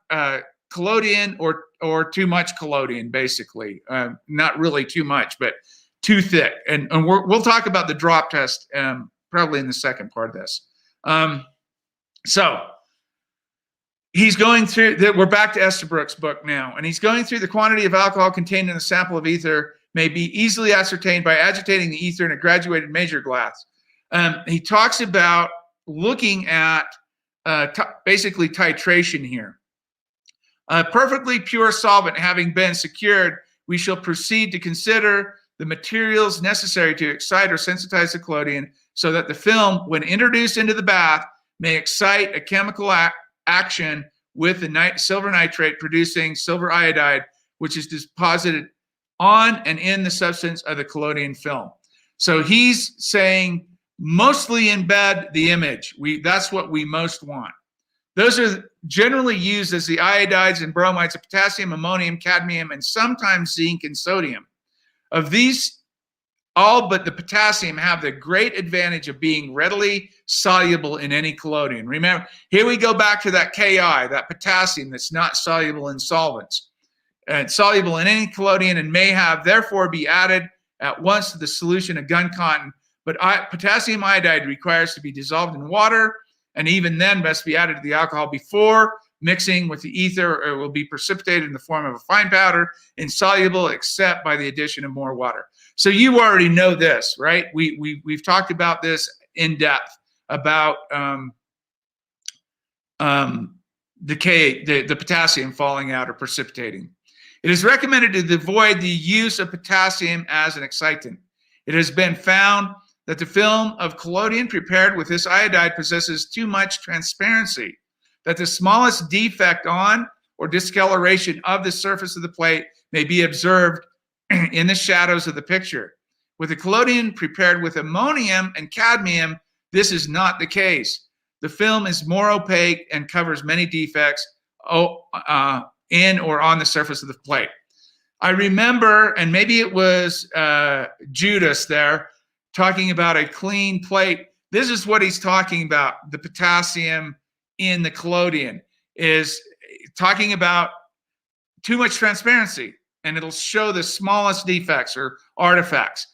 collodion, or too much collodion, basically. Not really too much, but too thick. And we'll talk about the drop test probably in the second part of this. So he's going through, we're back to Estabrooke's book now, and he's going through the quantity of alcohol contained in a sample of ether may be easily ascertained by agitating the ether in a graduated measure glass. He talks about looking at basically titration here. Perfectly pure solvent having been secured, we shall proceed to consider the materials necessary to excite or sensitize the collodion so that the film, when introduced into the bath, may excite a chemical action with the silver nitrate producing silver iodide, which is deposited on and in the substance of the collodion film. So he's saying mostly embed the image. That's what we most want. Those are generally used as the iodides and bromides of potassium, ammonium, cadmium, and sometimes zinc and sodium. Of these, all but the potassium have the great advantage of being readily soluble in any collodion. Remember, here we go back to that Ki, that potassium that's not soluble in solvents. It's soluble in any collodion and may therefore be added at once to the solution of gun cotton. But potassium iodide requires to be dissolved in water, and even then must be added to the alcohol before mixing with the ether, or it will be precipitated in the form of a fine powder, insoluble except by the addition of more water. So you already know this, right? We've talked about this in depth about the potassium falling out or precipitating. It is recommended to avoid the use of potassium as an excitant. It has been found that the film of collodion prepared with this iodide possesses too much transparency, that the smallest defect on or discoloration of the surface of the plate may be observed in the shadows of the picture. With the collodion prepared with ammonium and cadmium, this is not the case. The film is more opaque and covers many defects in or on the surface of the plate. I remember, and maybe it was Judas there, talking about a clean plate. This is what he's talking about. The potassium in the collodion is talking about too much transparency, and it'll show the smallest defects or artifacts.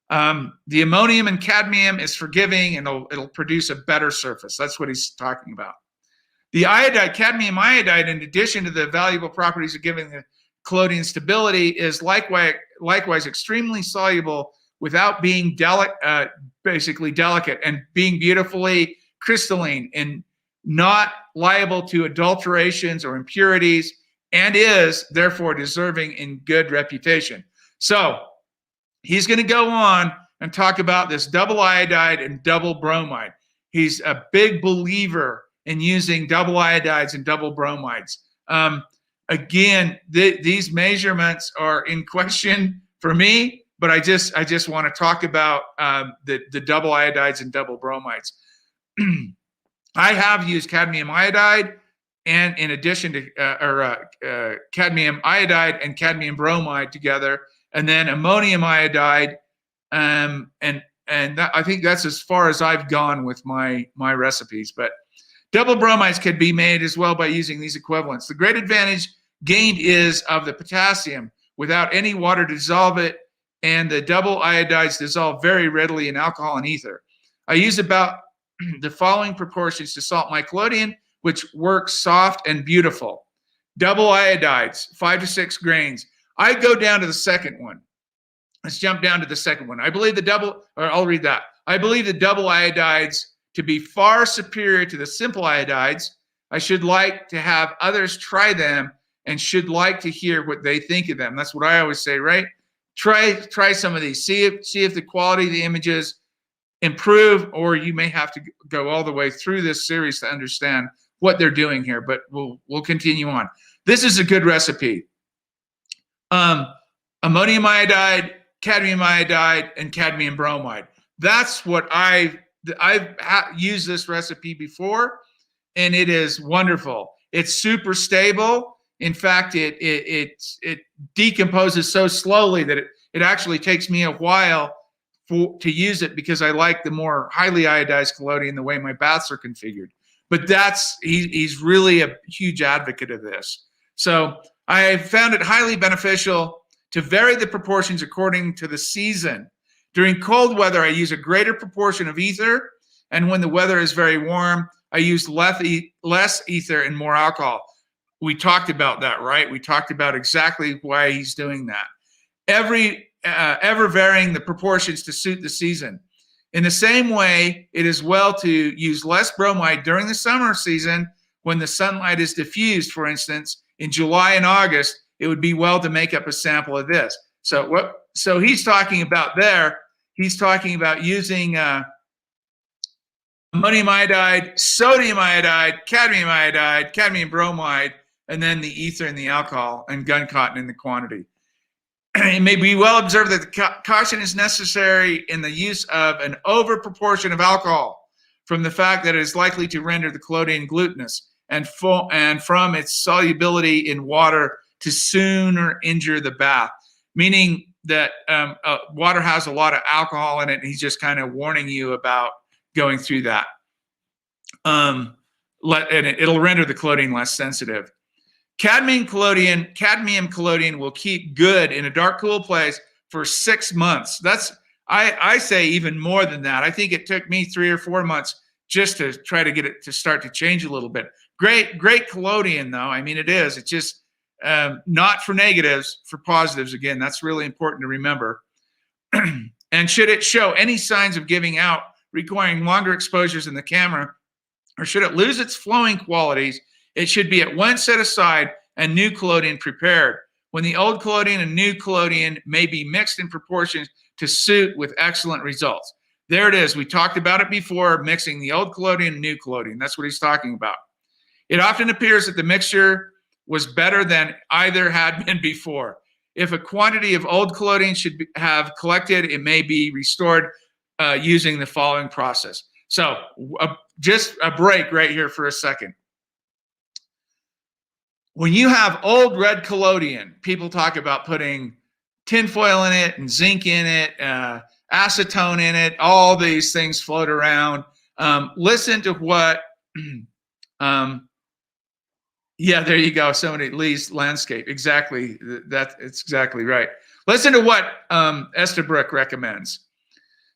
The ammonium and cadmium is forgiving, and it'll produce a better surface. That's what he's talking about. The iodide, cadmium iodide, in addition to the valuable properties of giving the collodion stability, is likewise extremely soluble without being basically delicate, and being beautifully crystalline and not liable to adulterations or impurities, and is therefore deserving in good reputation. So he's going to go on and talk about this double iodide and double bromide. He's a big believer in using double iodides and double bromides. Again, these measurements are in question for me, but I just want to talk about the double iodides and double bromides. I have used cadmium iodide, and in addition to cadmium iodide and cadmium bromide together, and then ammonium iodide, and that, I think that's as far as I've gone with my recipes. But double bromides can be made as well by using these equivalents. The great advantage gained is of the potassium without any water to dissolve it, and the double iodides dissolve very readily in alcohol and ether. I use about the following proportions to salt my collodion, which works soft and beautiful. Double iodides, 5 to 6 grains. I go down to the second one. Let's jump down to the second one. I believe the double, or I'll read that. I believe the double iodides to be far superior to the simple iodides. I should like to have others try them and should like to hear what they think of them. That's what I always say, right? Try some of these. See if the quality of the images improve, or you may have to go all the way through this series to understand what they're doing here, but we'll continue on. This is a good recipe. Ammonium iodide, cadmium iodide, and cadmium bromide. That's what I've used this recipe before, and it is wonderful. It's super stable. In fact, it decomposes so slowly that it actually takes me a while to use it, because I like the more highly iodized collodion, the way my baths are configured. But he's really a huge advocate of this. So I found it highly beneficial to vary the proportions according to the season. During cold weather, I use a greater proportion of ether, and when the weather is very warm, I use less ether and more alcohol. We talked about that, right? We talked about exactly why he's doing that. Ever varying the proportions to suit the season. In the same way, it is well to use less bromide during the summer season when the sunlight is diffused. For instance, in July and August, it would be well to make up a sample of this. So he's talking about there, he's talking about using ammonium iodide, sodium iodide, cadmium bromide, and then the ether and the alcohol and gun cotton in the quantity. It may be well observed that the caution is necessary in the use of an overproportion of alcohol, from the fact that it is likely to render the collodion glutinous, and from its solubility in water to sooner injure the bath. Meaning that water has a lot of alcohol in it, and he's just kind of warning you about going through that. And it'll render the collodion less sensitive. Cadmium collodion will keep good in a dark, cool place for 6 months. I say even more than that. I think it took me 3 or 4 months just to try to get it to start to change a little bit. Great collodion, though. I mean, it is. It's just not for negatives, for positives. Again, that's really important to remember. And should it show any signs of giving out, requiring longer exposures in the camera, or should it lose its flowing qualities, it should be at once set aside and new collodion prepared, when the old collodion and new collodion may be mixed in proportions to suit with excellent results. There it is. We talked about it before, mixing the old collodion and new collodion. That's what he's talking about. It often appears that the mixture was better than either had been before. If a quantity of old collodion should have collected, it may be restored using the following process. So just a break right here for a second. When you have old red collodion, people talk about putting tinfoil in it and zinc in it, acetone in it, all these things float around. Listen to what, yeah, there you go. Somebody, Lee's Landscape. Exactly. It's exactly right. Listen to what Estabrooke recommends.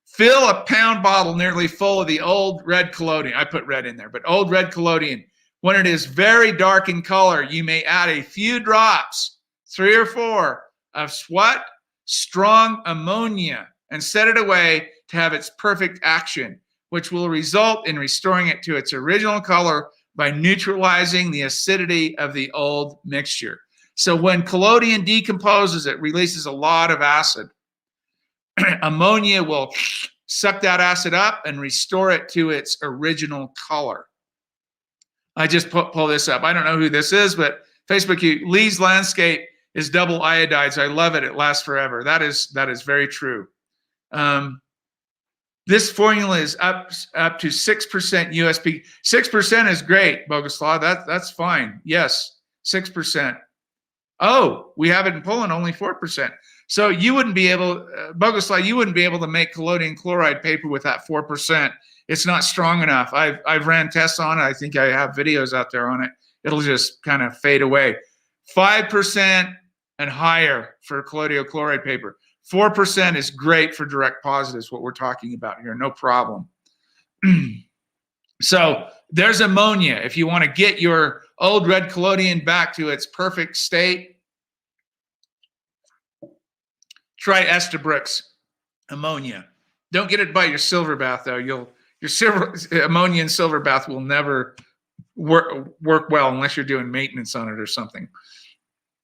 Fill a pound bottle nearly full of the old red collodion. I put red in there, but old red collodion. When it is very dark in color, you may add a few drops, 3 or 4, of what? Strong ammonia, and set it away to have its perfect action, which will result in restoring it to its original color by neutralizing the acidity of the old mixture. So when collodion decomposes, it releases a lot of acid. Ammonia will suck that acid up and restore it to its original color. I just pull this up. I don't know who this is, but Facebook, Lee's Landscape is double iodides. I love it. It lasts forever. That is very true. This formula is up to 6% USP. 6% is great, Boguslav. That's fine. Yes, 6%. Oh, we have it in Poland, only 4%. So you wouldn't be able, Boguslav, you wouldn't be able to make collodion chloride paper with that 4%. It's not strong enough. I've ran tests on it. I think I have videos out there on it. It'll just kind of fade away. 5% and higher for collodion chloride paper. 4% is great for direct positives, what we're talking about here, no problem. So there's ammonia. If you want to get your old red collodion back to its perfect state, try Estabrooke's ammonia. Don't get it by your silver bath though. Your ammonia and silver bath will never work well unless you're doing maintenance on it or something.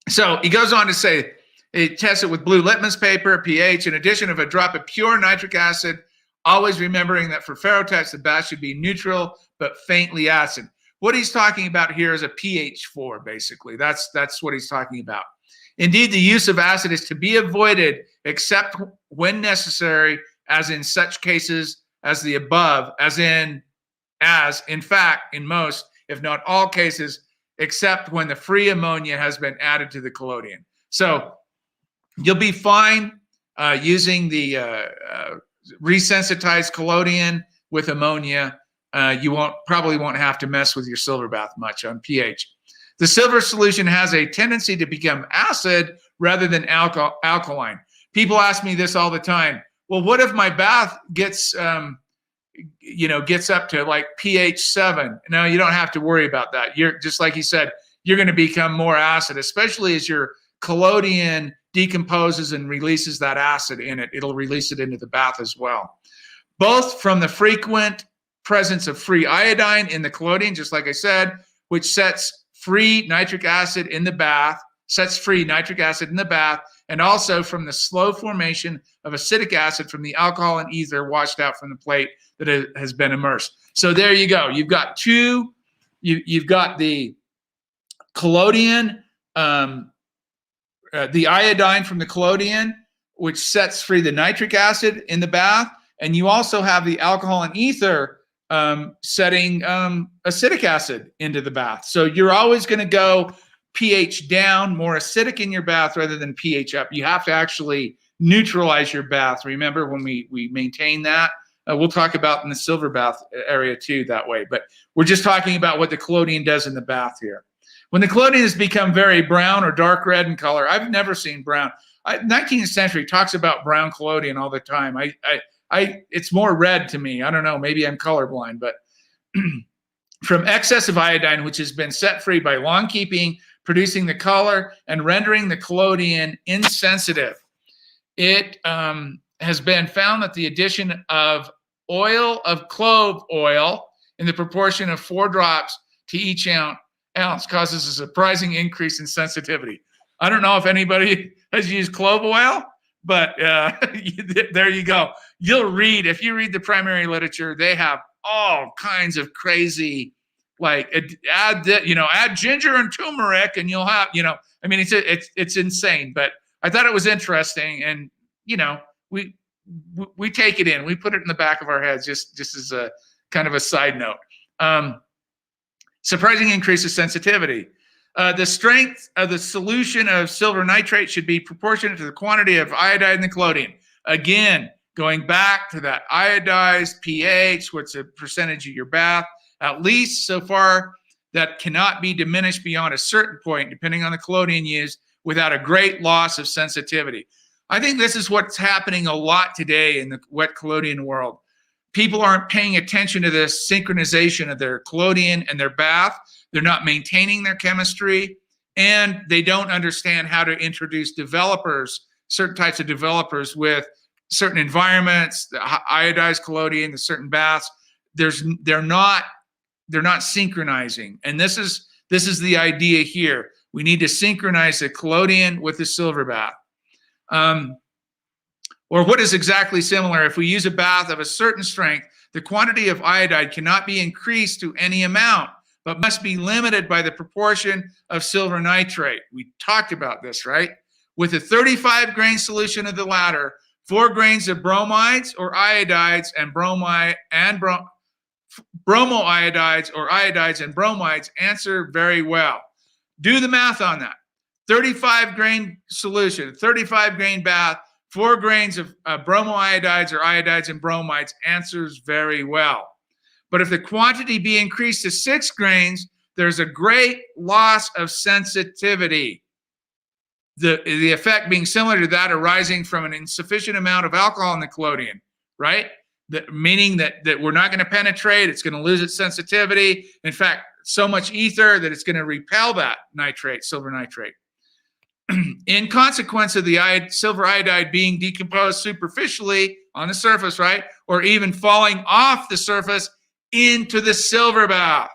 So he goes on to say, he tests it with blue litmus paper, pH, in addition of a drop of pure nitric acid, always remembering that for ferrotypes, the bath should be neutral but faintly acid. What he's talking about here is a pH 4, basically. That's what he's talking about. Indeed, the use of acid is to be avoided except when necessary, as in such cases as the above, in fact, in most, if not all cases, except when the free ammonia has been added to the collodion. So you'll be fine using the resensitized collodion with ammonia. You probably won't have to mess with your silver bath much on pH. The silver solution has a tendency to become acid rather than alkaline. People ask me this all the time. Well, what if my bath gets up to like pH 7? No, you don't have to worry about that. You're just like he said, you're going to become more acid, especially as your collodion decomposes and releases that acid in it. It'll release it into the bath as well. Both from the frequent presence of free iodine in the collodion, just like I said, which sets free nitric acid in the bath, and also from the slow formation of acetic acid from the alcohol and ether washed out from the plate that has been immersed. So there you go. You've got two, you've got the collodion, the iodine from the collodion, which sets free the nitric acid in the bath, and you also have the alcohol and ether setting acetic acid into the bath. So you're always going to go pH down, more acidic in your bath rather than pH up. You have to actually neutralize your bath. Remember when we maintain that? We'll talk about in the silver bath area too that way, but we're just talking about what the collodion does in the bath here. When the collodion has become very brown or dark red in color, I've never seen brown. 19th century talks about brown collodion all the time. It's more red to me. I don't know, maybe I'm colorblind, but from excess of iodine, which has been set free by long keeping, producing the color and rendering the collodion insensitive. It has been found that the addition of oil of clove oil in the proportion of 4 drops to each ounce causes a surprising increase in sensitivity. I don't know if anybody has used clove oil, but there you go. You'll read, if you read the primary literature, they have all kinds of crazy, like add ginger and turmeric and you'll have, I mean, it's insane, but I thought it was interesting. And, we take it in, we put it in the back of our heads, just as a kind of a side note. Surprising increase of sensitivity. The strength of the solution of silver nitrate should be proportionate to the quantity of iodide in the collodion. Again, going back to that iodized pH, what's the percentage of your bath, at least so far that cannot be diminished beyond a certain point, depending on the collodion used, without a great loss of sensitivity. I think this is what's happening a lot today in the wet collodion world. People aren't paying attention to this synchronization of their collodion and their bath. They're not maintaining their chemistry, and they don't understand how to introduce developers, certain types of developers with certain environments, the iodized collodion, the certain baths. They're not synchronizing, and this is the idea here. We need to synchronize the collodion with the silver bath. Or what is exactly similar? If we use a bath of a certain strength, the quantity of iodide cannot be increased to any amount, but must be limited by the proportion of silver nitrate. We talked about this, right? With a 35 grain solution of the latter, 4 grains of bromides or iodides and bromoiodides or iodides and bromides answer very well. Do the math on that. 35 grain solution, 35 grain bath, 4 grains of bromoiodides or iodides and bromides answers very well. But if the quantity be increased to 6 grains, there's a great loss of sensitivity. The effect being similar to that arising from an insufficient amount of alcohol in the collodion, right? Meaning that we're not going to penetrate, it's going to lose its sensitivity. In fact, so much ether that it's going to repel that nitrate, silver nitrate. In consequence of the silver iodide being decomposed superficially on the surface, right? Or even falling off the surface into the silver bath.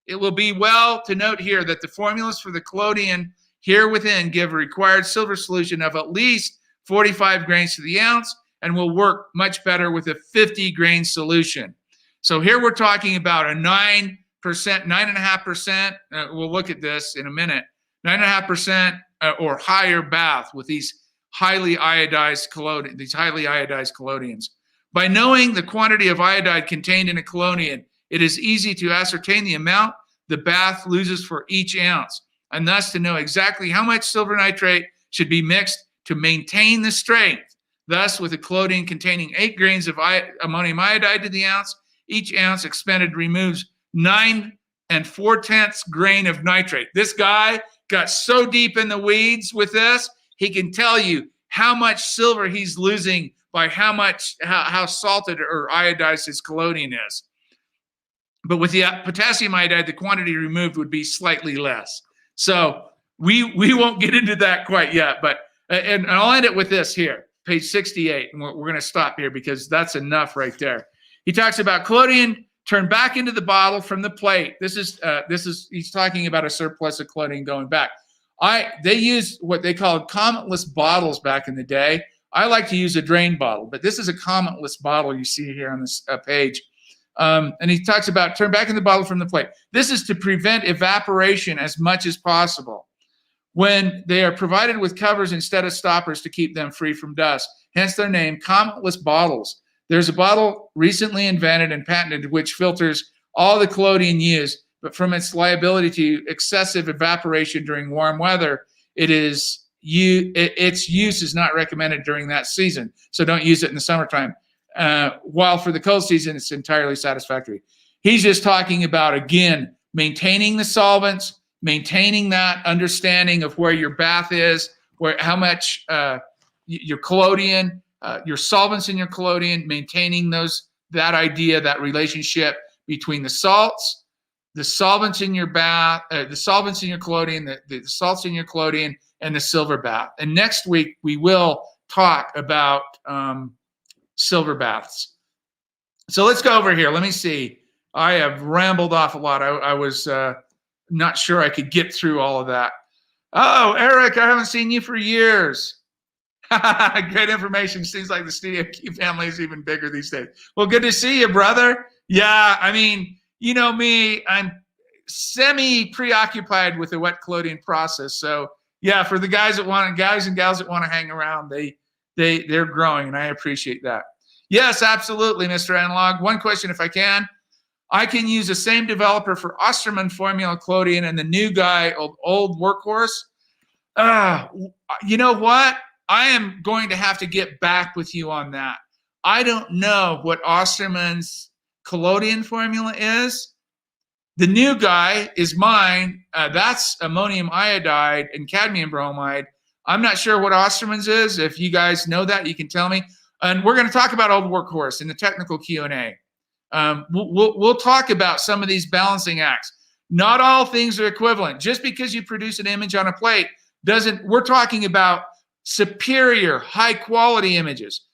It will be well to note here that the formulas for the collodion here within give a required silver solution of at least 45 grains to the ounce and will work much better with a 50 grain solution. So here we're talking about a 9.5%, we'll look at this in a minute, 9.5% or higher bath with these highly iodized collodions. By knowing the quantity of iodide contained in a collodion, it is easy to ascertain the amount the bath loses for each ounce, and thus to know exactly how much silver nitrate should be mixed to maintain the strength. Thus, with a collodion containing 8 grains of ammonium iodide to the ounce, each ounce expended removes 9 4/10 grain of nitrate. This guy got so deep in the weeds with this, he can tell you how much silver he's losing by how salted or iodized his collodion is. But with the potassium iodide, the quantity removed would be slightly less. So we won't get into that quite yet, but and I'll end it with this here, page 68, and we're going to stop here because that's enough right there. He talks about collodion turned back into the bottle from the plate. This is he's talking about a surplus of collodion going back. They used what they called cometless bottles back in the day. I like to use a drain bottle, but this is a cometless bottle you see here on this page. And he talks about turn back in the bottle from the plate. This is to prevent evaporation as much as possible when they are provided with covers instead of stoppers to keep them free from dust. Hence their name, cometless bottles. There's a bottle recently invented and patented which filters all the collodion used, but from its liability to excessive evaporation during warm weather, its use is not recommended during that season. So don't use it in the summertime. While for the cold season, it's entirely satisfactory. He's just talking about, again, maintaining the solvents, maintaining that understanding of where your bath is, how much your collodion, your solvents in your collodion, maintaining that idea, that relationship between the salts, the solvents in your bath, the solvents in your collodion, the salts in your collodion, and the silver bath. And next week we will talk about silver baths. So let's go over here. Let me see. I have rambled off a lot. I was not sure I could get through all of that. Oh, Eric, I haven't seen you for years. Great information. Seems like the Studio Q family is even bigger these days. Well, good to see you, brother. Yeah, I mean, you know me, I'm semi-preoccupied with the wet collodion process. So yeah, for the guys and gals that want to hang around, they're growing, and I appreciate that. Yes, absolutely, Mr. Analog. One question, if I can. I can use the same developer for Osterman formula collodion and the new guy, old workhorse. You know what? I am going to have to get back with you on that. I don't know what Osterman's collodion formula is. The new guy is mine. That's ammonium iodide and cadmium bromide. I'm not sure what Osterman's is. If you guys know that, you can tell me. And we're going to talk about old workhorse in the technical Q&A. We'll talk about some of these balancing acts. Not all things are equivalent. Just because you produce an image on a plate we're talking about superior, high quality images,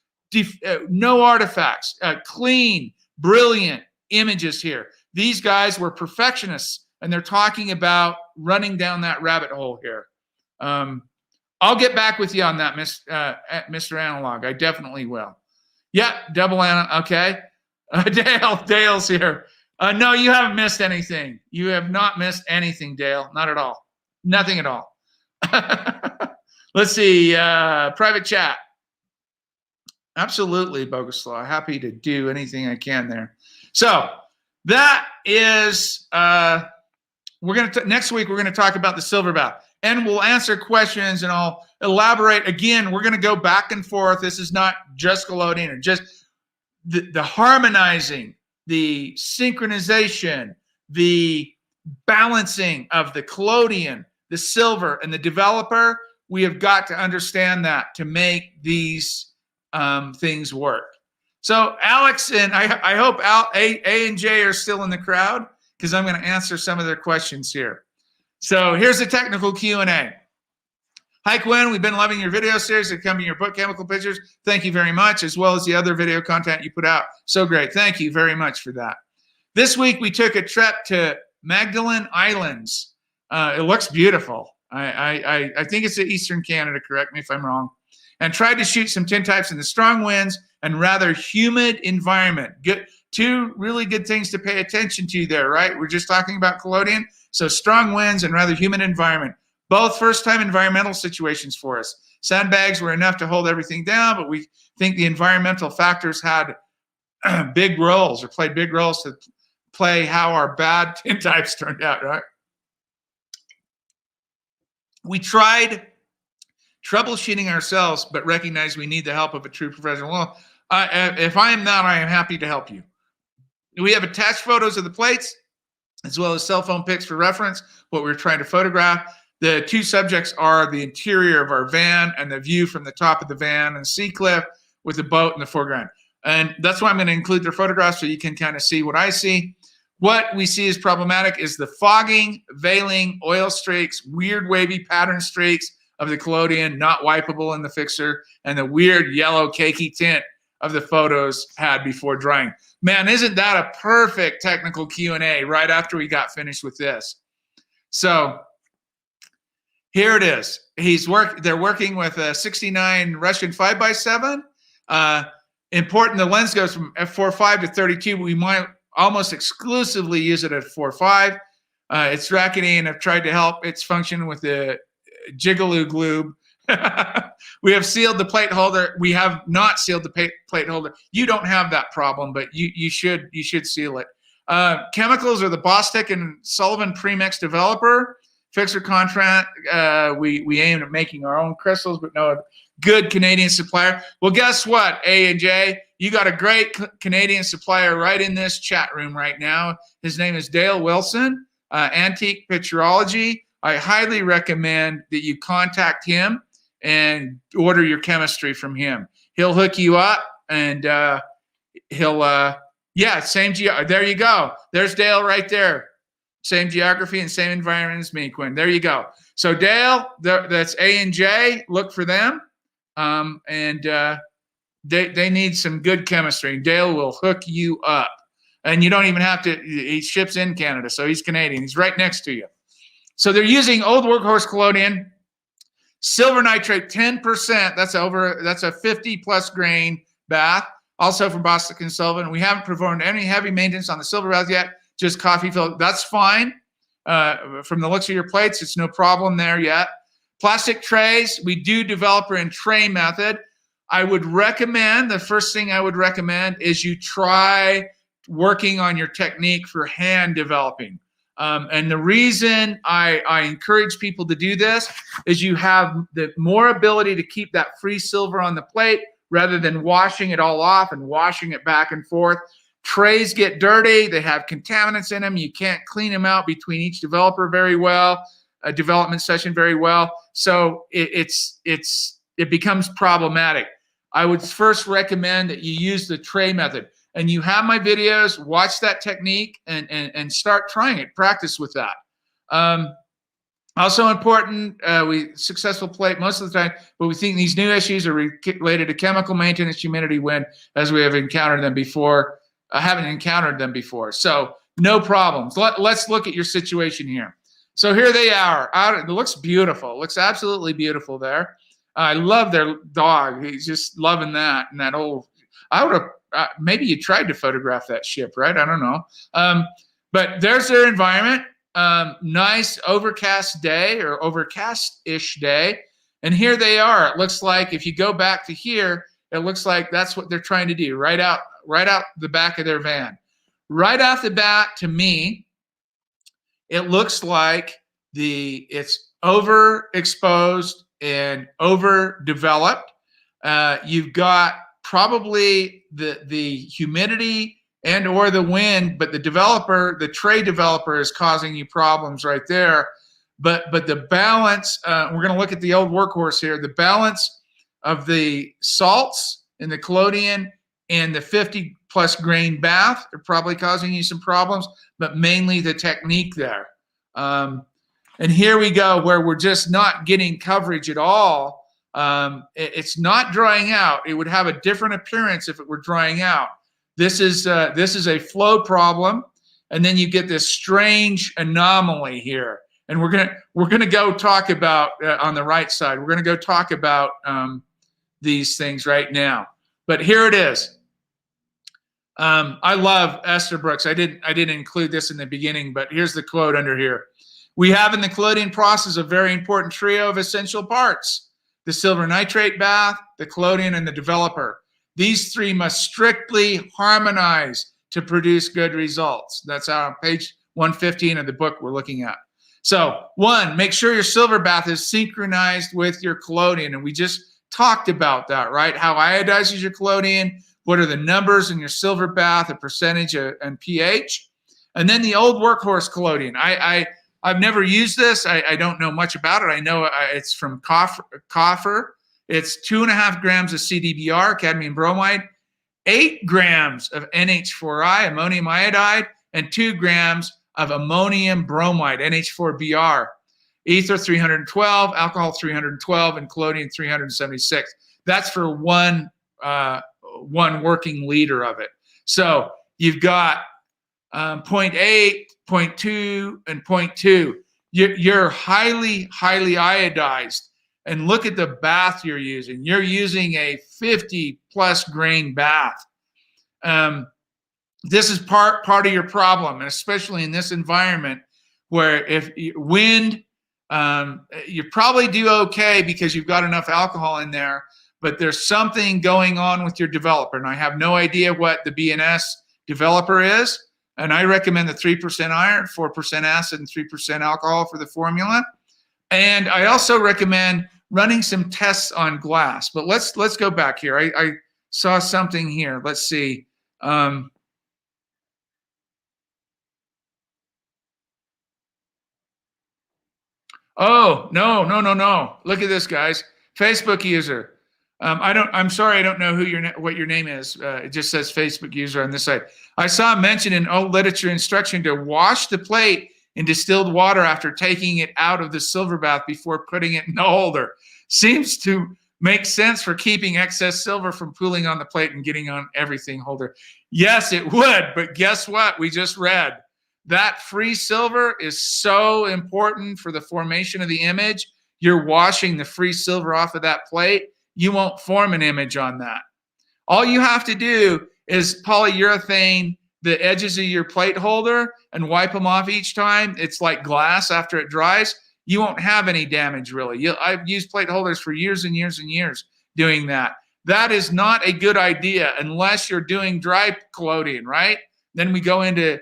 no artifacts, clean, brilliant images here. These guys were perfectionists, and they're talking about running down that rabbit hole here. I'll get back with you on that, Mr. Analog. I definitely will. Yeah, double analog. Okay. Dale's here. No, you haven't missed anything. You have not missed anything, Dale. Not at all. Nothing at all. Let's see. Private chat. Absolutely, Boguslaw. Happy to do anything I can there. So that is, next week we're gonna talk about the silver bath, and we'll answer questions, and I'll elaborate. Again, we're gonna go back and forth. This is not just Collodion or just the harmonizing, the synchronization, the balancing of the Collodion, the silver, and the developer. We have got to understand that to make these things work. So Alex, and I hope A and J are still in the crowd, because I'm going to answer some of their questions here. So here's the technical Q&A. Hi, Quinn. We've been loving your video series that come in your book, Chemical Pictures. Thank you very much, as well as the other video content you put out. So great. Thank you very much for that. This week, we took a trip to Magdalen Islands. It looks beautiful. I think it's in Eastern Canada, correct me if I'm wrong. And tried to shoot some tintypes in the strong winds and rather humid environment. Two really good things to pay attention to there, right? We're just talking about Collodion. So strong winds and rather humid environment. Both first-time environmental situations for us. Sandbags were enough to hold everything down, but we think the environmental factors had big roles, or played big roles to play how our bad tintypes turned out, right? We tried troubleshooting ourselves, but recognize we need the help of a true professional. Well, if I am not, I am happy to help you. We have attached photos of the plates, as well as cell phone pics for reference, what we're trying to photograph. The two subjects are the interior of our van and the view from the top of the van and sea cliff with the boat in the foreground. And that's why I'm going to include their photographs so you can kind of see what I see. What we see as problematic is the fogging, veiling, oil streaks, weird wavy pattern streaks of the Collodion, not wipeable in the fixer, and the weird yellow cakey tint of the photos had before drying. Man, isn't that a perfect technical Q&A right after we got finished with this? So here it is. They're working with a 69 Russian 5x7. Important, the lens goes from f4.5 to 32. We might almost exclusively use it at 4.5. It's rackety, and I've tried to help its function with the Jigaloo glue. We have sealed the plate holder. We have not sealed the plate holder. You don't have that problem, but you should seal it. Chemicals are the Bostic and Sullivan premix developer. Fixer contract. We aim at making our own crystals, but no good Canadian supplier. Well, guess what, A and J? You got a great Canadian supplier right in this chat room right now. His name is Dale Wilson, Antique Picturology. I highly recommend that you contact him and order your chemistry from him. He'll hook you up, and yeah, same there you go. There's Dale right there. Same geography and same environment as me, Quinn. There you go. So Dale, that's A and J. Look for them, and they need some good chemistry. Dale will hook you up, and you don't even have to. He ships in Canada, so he's Canadian. He's right next to you. So they're using old workhorse Collodion, silver nitrate 10%. That's a 50+ grain bath. Also from Bostic and Sullivan. We haven't performed any heavy maintenance on the silver bath yet. Just coffee filter. That's fine. From the looks of your plates, it's no problem there yet. Plastic trays, we do developer and tray method. I would recommend, the first thing I would recommend is you try working on your technique for hand developing. And the reason I encourage people to do this is you have the more ability to keep that free silver on the plate rather than washing it all off and washing it back and forth. Trays get dirty. They have contaminants in them. You can't clean them out between each developer very well, a development session very well. So it becomes problematic. I would first recommend that you use the tray method. And you have my videos, watch that technique and start trying it, practice with that. Also important, we successful plate most of the time, but we think these new issues are related to chemical maintenance, humidity, wind, as we have encountered them before. Haven't encountered them before. So no problems. Let's look at your situation here. So here they are. It looks beautiful. It looks absolutely beautiful there. I love their dog. He's just loving that. And that old, I would have, maybe you tried to photograph that ship, right? I don't know. But there's their environment. Nice overcast day or overcast-ish day. And here they are. It looks like if you go back to here, it looks like that's what they're trying to do, right out the back of their van. Right off the bat, to me, it looks like it's overexposed and overdeveloped. You've got probably the humidity and or the wind, but the tray developer is causing you problems right there. But the balance, we're going to look at the old workhorse here, the balance of the salts in the collodion and the 50 plus grain bath are probably causing you some problems, but mainly the technique there. And here we go where we're just not getting coverage at all. It's not drying out. It would have a different appearance if it were drying out. This is a flow problem, and then you get this strange anomaly here. And we're gonna go talk about on the right side. We're gonna go talk about these things right now. But here it is. I love Estabrooke's. I didn't include this in the beginning, but here's the quote under here. We have in the collodion process a very important trio of essential parts: the silver nitrate bath, the collodion, and the developer. These three must strictly harmonize to produce good results. That's on page 115 of the book we're looking at. So, one, make sure your silver bath is synchronized with your collodion. And we just talked about that, right? How iodizes your collodion, what are the numbers in your silver bath, a percentage and pH. And then the old workhorse collodion. I've never used this. I don't know much about it. I know it's from Coffer. It's 2.5 grams of CDBr, cadmium bromide, 8 grams of NH4I, ammonium iodide, and 2 grams of ammonium bromide, NH4Br, ether 312, alcohol 312, and collodion 376. That's for one working liter of it. So you've got 0.8, 0.2, and 0.2. You're highly iodized. And look at the bath you're using. You're using a 50 plus grain bath. This is part of your problem, and especially in this environment where if wind, you probably do okay because you've got enough alcohol in there, but there's something going on with your developer. And I have no idea what the BNS developer is. And I recommend the 3% iron, 4% acid, and 3% alcohol for the formula. And I also recommend running some tests on glass. But let's go back here. I saw something here. Let's see. Oh, no. Look at this, guys. Facebook user. I'm sorry, I don't know what your name is. It just says Facebook user on this side. I saw mentioned in old literature instruction to wash the plate in distilled water after taking it out of the silver bath before putting it in the holder. Seems to make sense for keeping excess silver from pooling on the plate and getting on everything holder. Yes, it would, but guess what? We just read that free silver is so important for the formation of the image. You're washing the free silver off of that plate. You won't form an image on that. All you have to do is polyurethane the edges of your plate holder and wipe them off each time. It's like glass after it dries. You won't have any damage really. I've used plate holders for years and years and years doing that. That is not a good idea unless you're doing dry collodion, right? Then we go into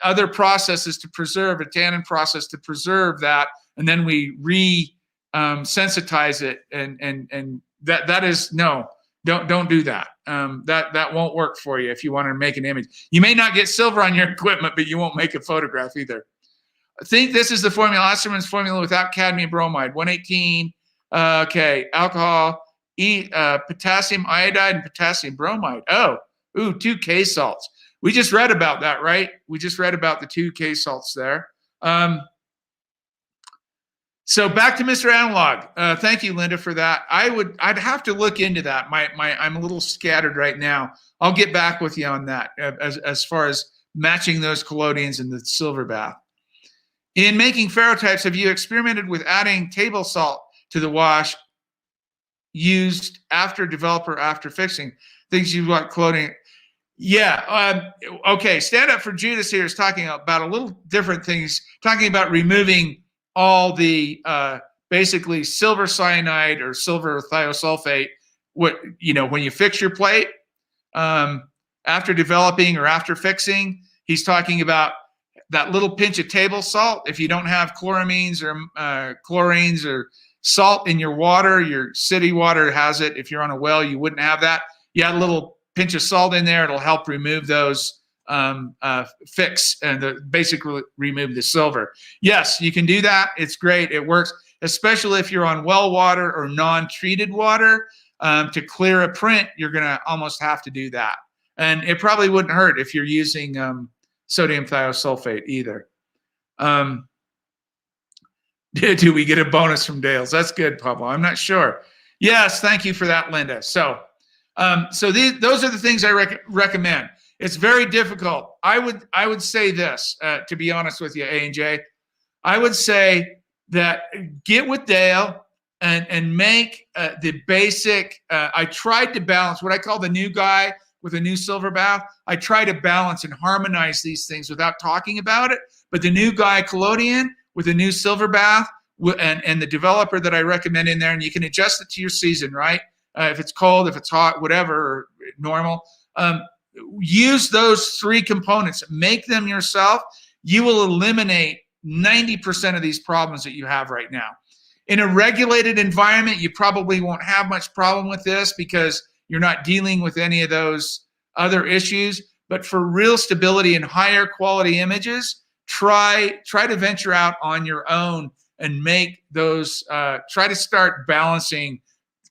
other processes to preserve, a tannin process to preserve that, and then we sensitize it, and that is no, don't do that. That won't work for you if you want to make an image. You may not get silver on your equipment, but you won't make a photograph either. I think this is the formula, Osterman's formula without cadmium bromide, 118, alcohol, potassium iodide, and potassium bromide. Ooh, 2 K salts. We just read about that, right? We just read about the 2 K salts there. So back to Mr. Analog. Thank you, Linda, for that. I'd have to look into that. I'm a little scattered right now. I'll get back with you on that as far as matching those collodions in the silver bath. In making ferrotypes, have you experimented with adding table salt to the wash used after developer, after fixing? Things you want collodion. Yeah. Okay. Stand Up for Judas here is talking about a little different things, talking about removing all the basically silver cyanide or silver thiosulfate. What, you know, when you fix your plate after developing or after fixing, he's talking about that little pinch of table salt. If you don't have chloramines or chlorines or salt in your water, your city water has it. If you're on a well, you wouldn't have that. You add a little pinch of salt in there, it'll help remove those fix and basically remove the silver. Yes, you can do that. It's great. It works, especially if you're on well water or non-treated water. To clear a print, you're going to almost have to do that. And it probably wouldn't hurt if you're using sodium thiosulfate either. Do we get a bonus from Dales? That's good, Pablo. I'm not sure. Yes, thank you for that, Linda. So those are the things I recommend. It's very difficult. I would say this, to be honest with you, A&J. I would say that get with Dale and make the basic. I tried to balance what I call the new guy with a new silver bath. I try to balance and harmonize these things without talking about it. But the new guy, Collodion, with a new silver bath, and the developer that I recommend in there, and you can adjust it to your season, right? If it's cold, if it's hot, whatever, or normal. Use those three components. Make them yourself. You will eliminate 90% of these problems that you have right now. In a regulated environment, you probably won't have much problem with this because you're not dealing with any of those other issues. But for real stability and higher quality images, try to venture out on your own and make those, try to start balancing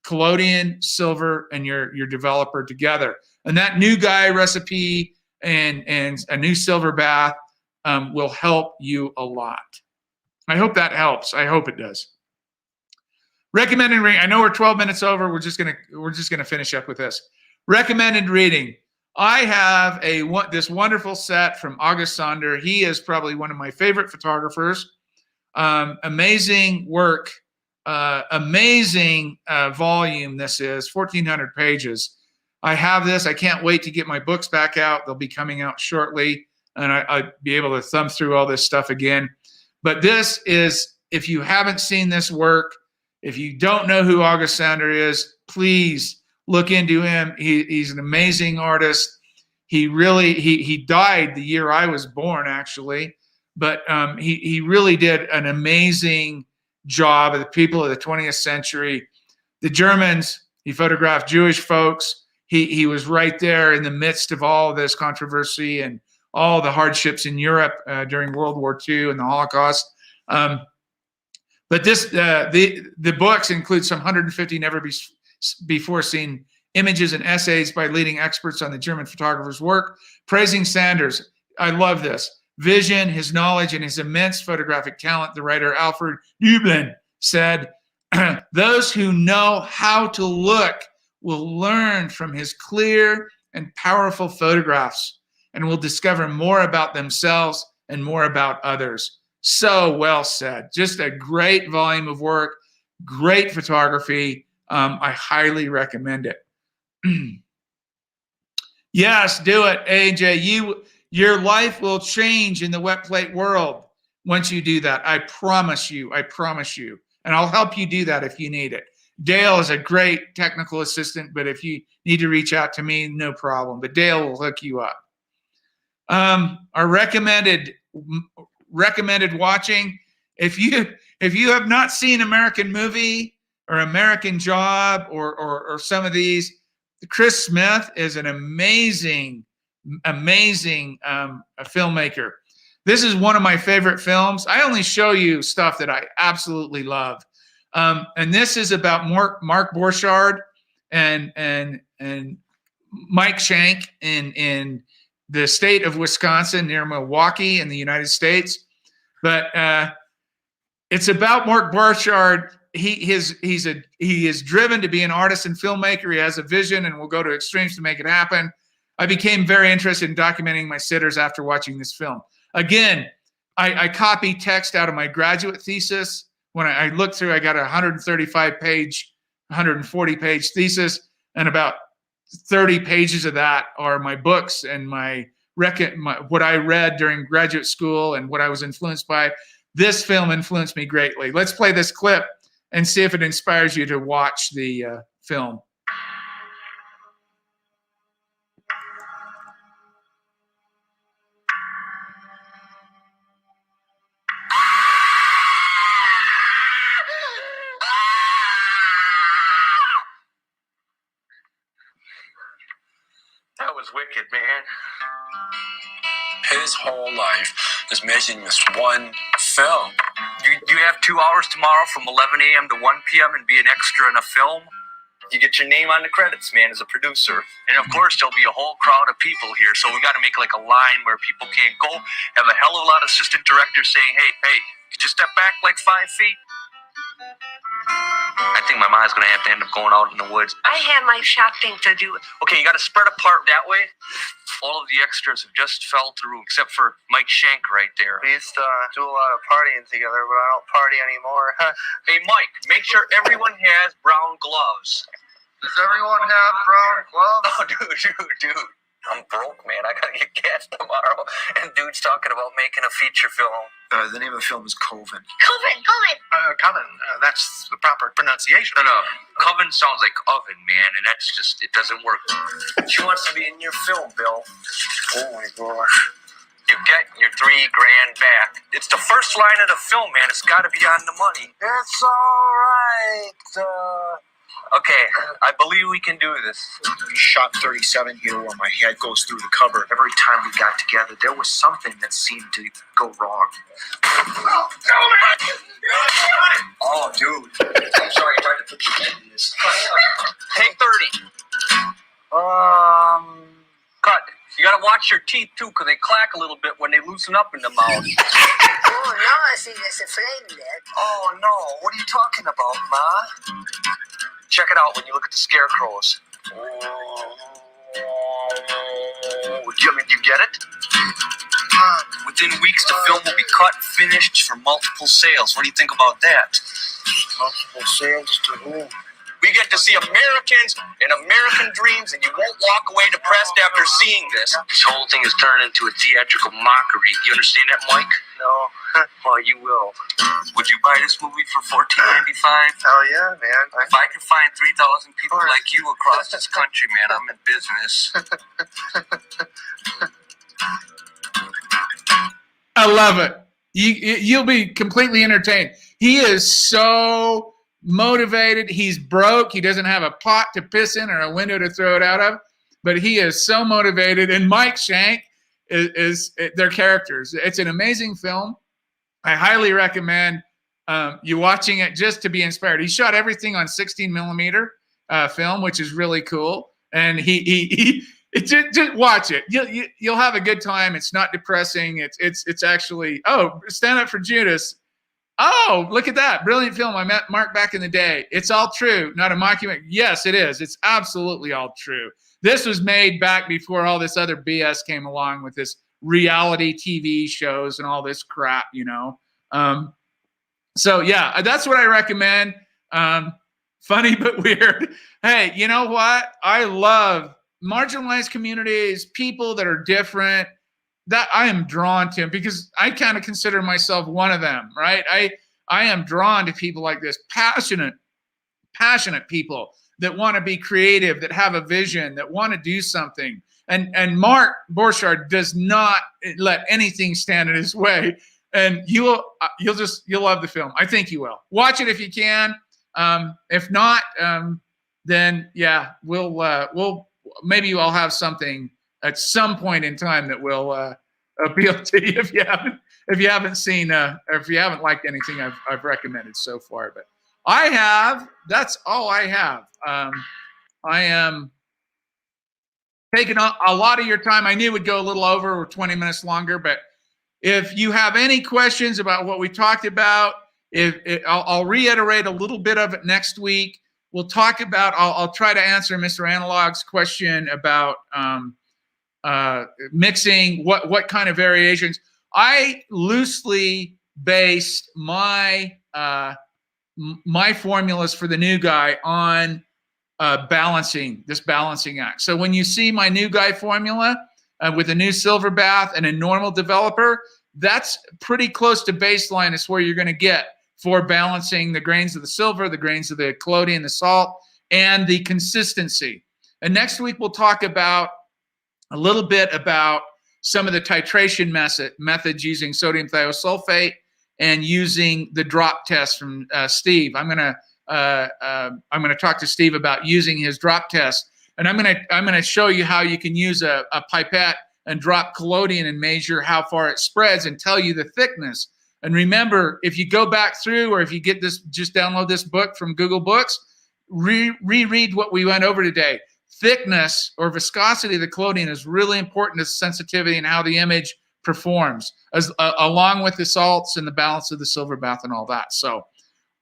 collodion, silver, and your developer together. And that new guy recipe and a new silver bath will help you a lot. I hope that helps. I hope it does. Recommended reading. I know we're 12 minutes over. We're just gonna finish up with this. Recommended reading. I have this wonderful set from August Sander. He is probably one of my favorite photographers. Amazing work, amazing volume. This is 1,400 pages. I have this. I can't wait to get my books back out. They'll be coming out shortly, and I'll be able to thumb through all this stuff again. But this is, if you haven't seen this work, if you don't know who August Sander is, please look into him. He's an amazing artist. He died the year I was born, actually, but he really did an amazing job of the people of the 20th century. The Germans, he photographed Jewish folks. He was right there in the midst of all this controversy and all the hardships in Europe during World War II and the Holocaust. But the books include some 150 never before seen images and essays by leading experts on the German photographer's work, praising Sanders. I love this. Vision, his knowledge, and his immense photographic talent, the writer Alfred Newman said, those who know how to look will learn from his clear and powerful photographs and will discover more about themselves and more about others. So well said. Just a great volume of work, great photography. I highly recommend it. Yes, do it, AJ. Your life will change in the wet plate world once you do that. I promise you. I promise you. And I'll help you do that if you need it. Dale is a great technical assistant, but if you need to reach out to me, no problem. But Dale will hook you up. Our recommended watching. If you have not seen American Movie or American Job or some of these, Chris Smith is an amazing filmmaker. This is one of my favorite films. I only show you stuff that I absolutely love. And this is about Mark Borchardt and Mike Shank in the state of Wisconsin near Milwaukee in the United States. But it's about Mark Borchardt. He is driven to be an artist and filmmaker. He has a vision and will go to extremes to make it happen. I became very interested in documenting my sitters after watching this film. Again, I copy text out of my graduate thesis. When I looked through, I got a 135-page, 140-page thesis, and about 30 pages of that are my books and what I read during graduate school and what I was influenced by. This film influenced me greatly. Let's play this clip and see if it inspires you to watch the film. That was wicked, man. His whole life is making this one film. You have 2 hours tomorrow from 11 a.m. to 1 p.m. and be an extra in a film. You get your name on the credits, man, as a producer. And of course, there'll be a whole crowd of people here. So we got to make like a line where people can't go. Have a hell of a lot of assistant directors saying, hey, could you step back like 5 feet? I think my mom's going to have to end up going out in the woods. I have my shopping to do. Okay, you got to spread apart that way. All of the extras have just fell through, except for Mike Shank right there. We used to do a lot of partying together, but I don't party anymore. Hey, Mike, make sure everyone has brown gloves. Does everyone have brown gloves? Oh, dude. I'm broke, man. I got to get gas tomorrow. And dude's talking about making a feature film. The name of the film is Coven. Coven. Coven. That's the proper pronunciation. No. Coven sounds like oven, man, and that's just, it doesn't work. She wants to be in your film, Bill. Oh, my gosh. You get your $3,000 back. It's the first line of the film, man. It's got to be on the money. It's all right. Okay, I believe we can do this. Shot 37 here where my head goes through the cover. Every time we got together, there was something that seemed to go wrong. Oh, dude. I'm sorry I tried to put your head in this. Take 30. Cut. You gotta watch your teeth, too, because they clack a little bit when they loosen up in the mouth. Oh, no, sí, desaprende. Oh, no. What are you talking about, Ma? Check it out when you look at the scarecrows. You get it? Within weeks, the film will be cut and finished for multiple sales. What do you think about that? Multiple sales to whom? We get to see Americans and American dreams, and you won't walk away depressed after seeing this. This whole thing is turned into a theatrical mockery. Do you understand that, Mike? No. Well, you will. Would you buy this movie for $14.95? Hell yeah, man. If I can find 3,000 people like you across this country, man, I'm in business. I love it. You'll be completely entertained. He is so motivated. He's broke. He doesn't have a pot to piss in or a window to throw it out of, but he is so motivated. And Mike Shank is their characters. It's an amazing film. I highly recommend you watching it just to be inspired. He shot everything on 16 millimeter film, which is really cool. And just watch it. You'll have a good time. It's not depressing. It's actually, oh, Stand Up for Judas. Oh, look at that. Brilliant film. I met Mark back in the day. It's all true, not a mockumentary. Yes, it is. It's absolutely all true. This was made back before all this other BS came along with this reality TV shows and all this crap, you know. So, yeah, that's what I recommend. Funny but weird. Hey, you know what? I love marginalized communities, people that are different. That I am drawn to because I kind of consider myself one of them, right? I am drawn to people like this, passionate people that want to be creative, that have a vision, that want to do something. And Mark Borchardt does not let anything stand in his way. And you'll love the film. I think you will. Watch it if you can. If not, then yeah, we'll maybe I'll have something at some point in time that will appeal to you if you haven't seen or if you haven't liked anything I've recommended so far. But I have. That's all I have. I am taking a lot of your time. I knew it would go a little over or 20 minutes longer, but if you have any questions about what we talked about, I'll reiterate a little bit of it next week. We'll talk about. I'll try to answer Mr. Analog's question about mixing, what kind of variations. I loosely based my my formulas for the new guy on this balancing act. So when you see my new guy formula with a new silver bath and a normal developer, that's pretty close to baseline. Is where you're going to get for balancing the grains of the silver, the grains of the collodion, the salt, and the consistency. And next week we'll talk about a little bit about some of the titration methods using sodium thiosulfate and using the drop test from Steve. I'm gonna talk to Steve about using his drop test, and I'm gonna show you how you can use a pipette and drop collodion and measure how far it spreads and tell you the thickness. And remember, if you go back through, or if you get this, just download this book from Google Books, reread what we went over today. Thickness or viscosity of the collodion is really important to sensitivity and how the image performs, along with the salts and the balance of the silver bath and all that. So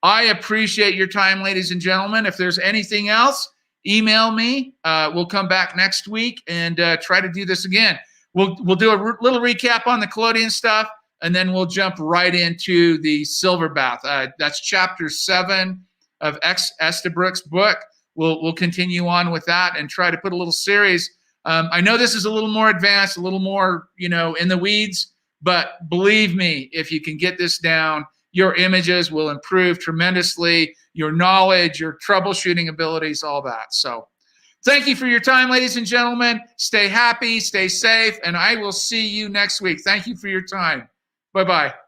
I appreciate your time, ladies and gentlemen. If there's anything else, email me. We'll come back next week and try to do this again. We'll do a little recap on the collodion stuff, and then we'll jump right into the silver bath. That's chapter 7 of Estabrooke's book. We'll continue on with that and try to put a little series. I know this is a little more advanced, a little more, in the weeds, but believe me, if you can get this down, your images will improve tremendously, your knowledge, your troubleshooting abilities, all that. So thank you for your time, ladies and gentlemen. Stay happy, stay safe, and I will see you next week. Thank you for your time. Bye-bye.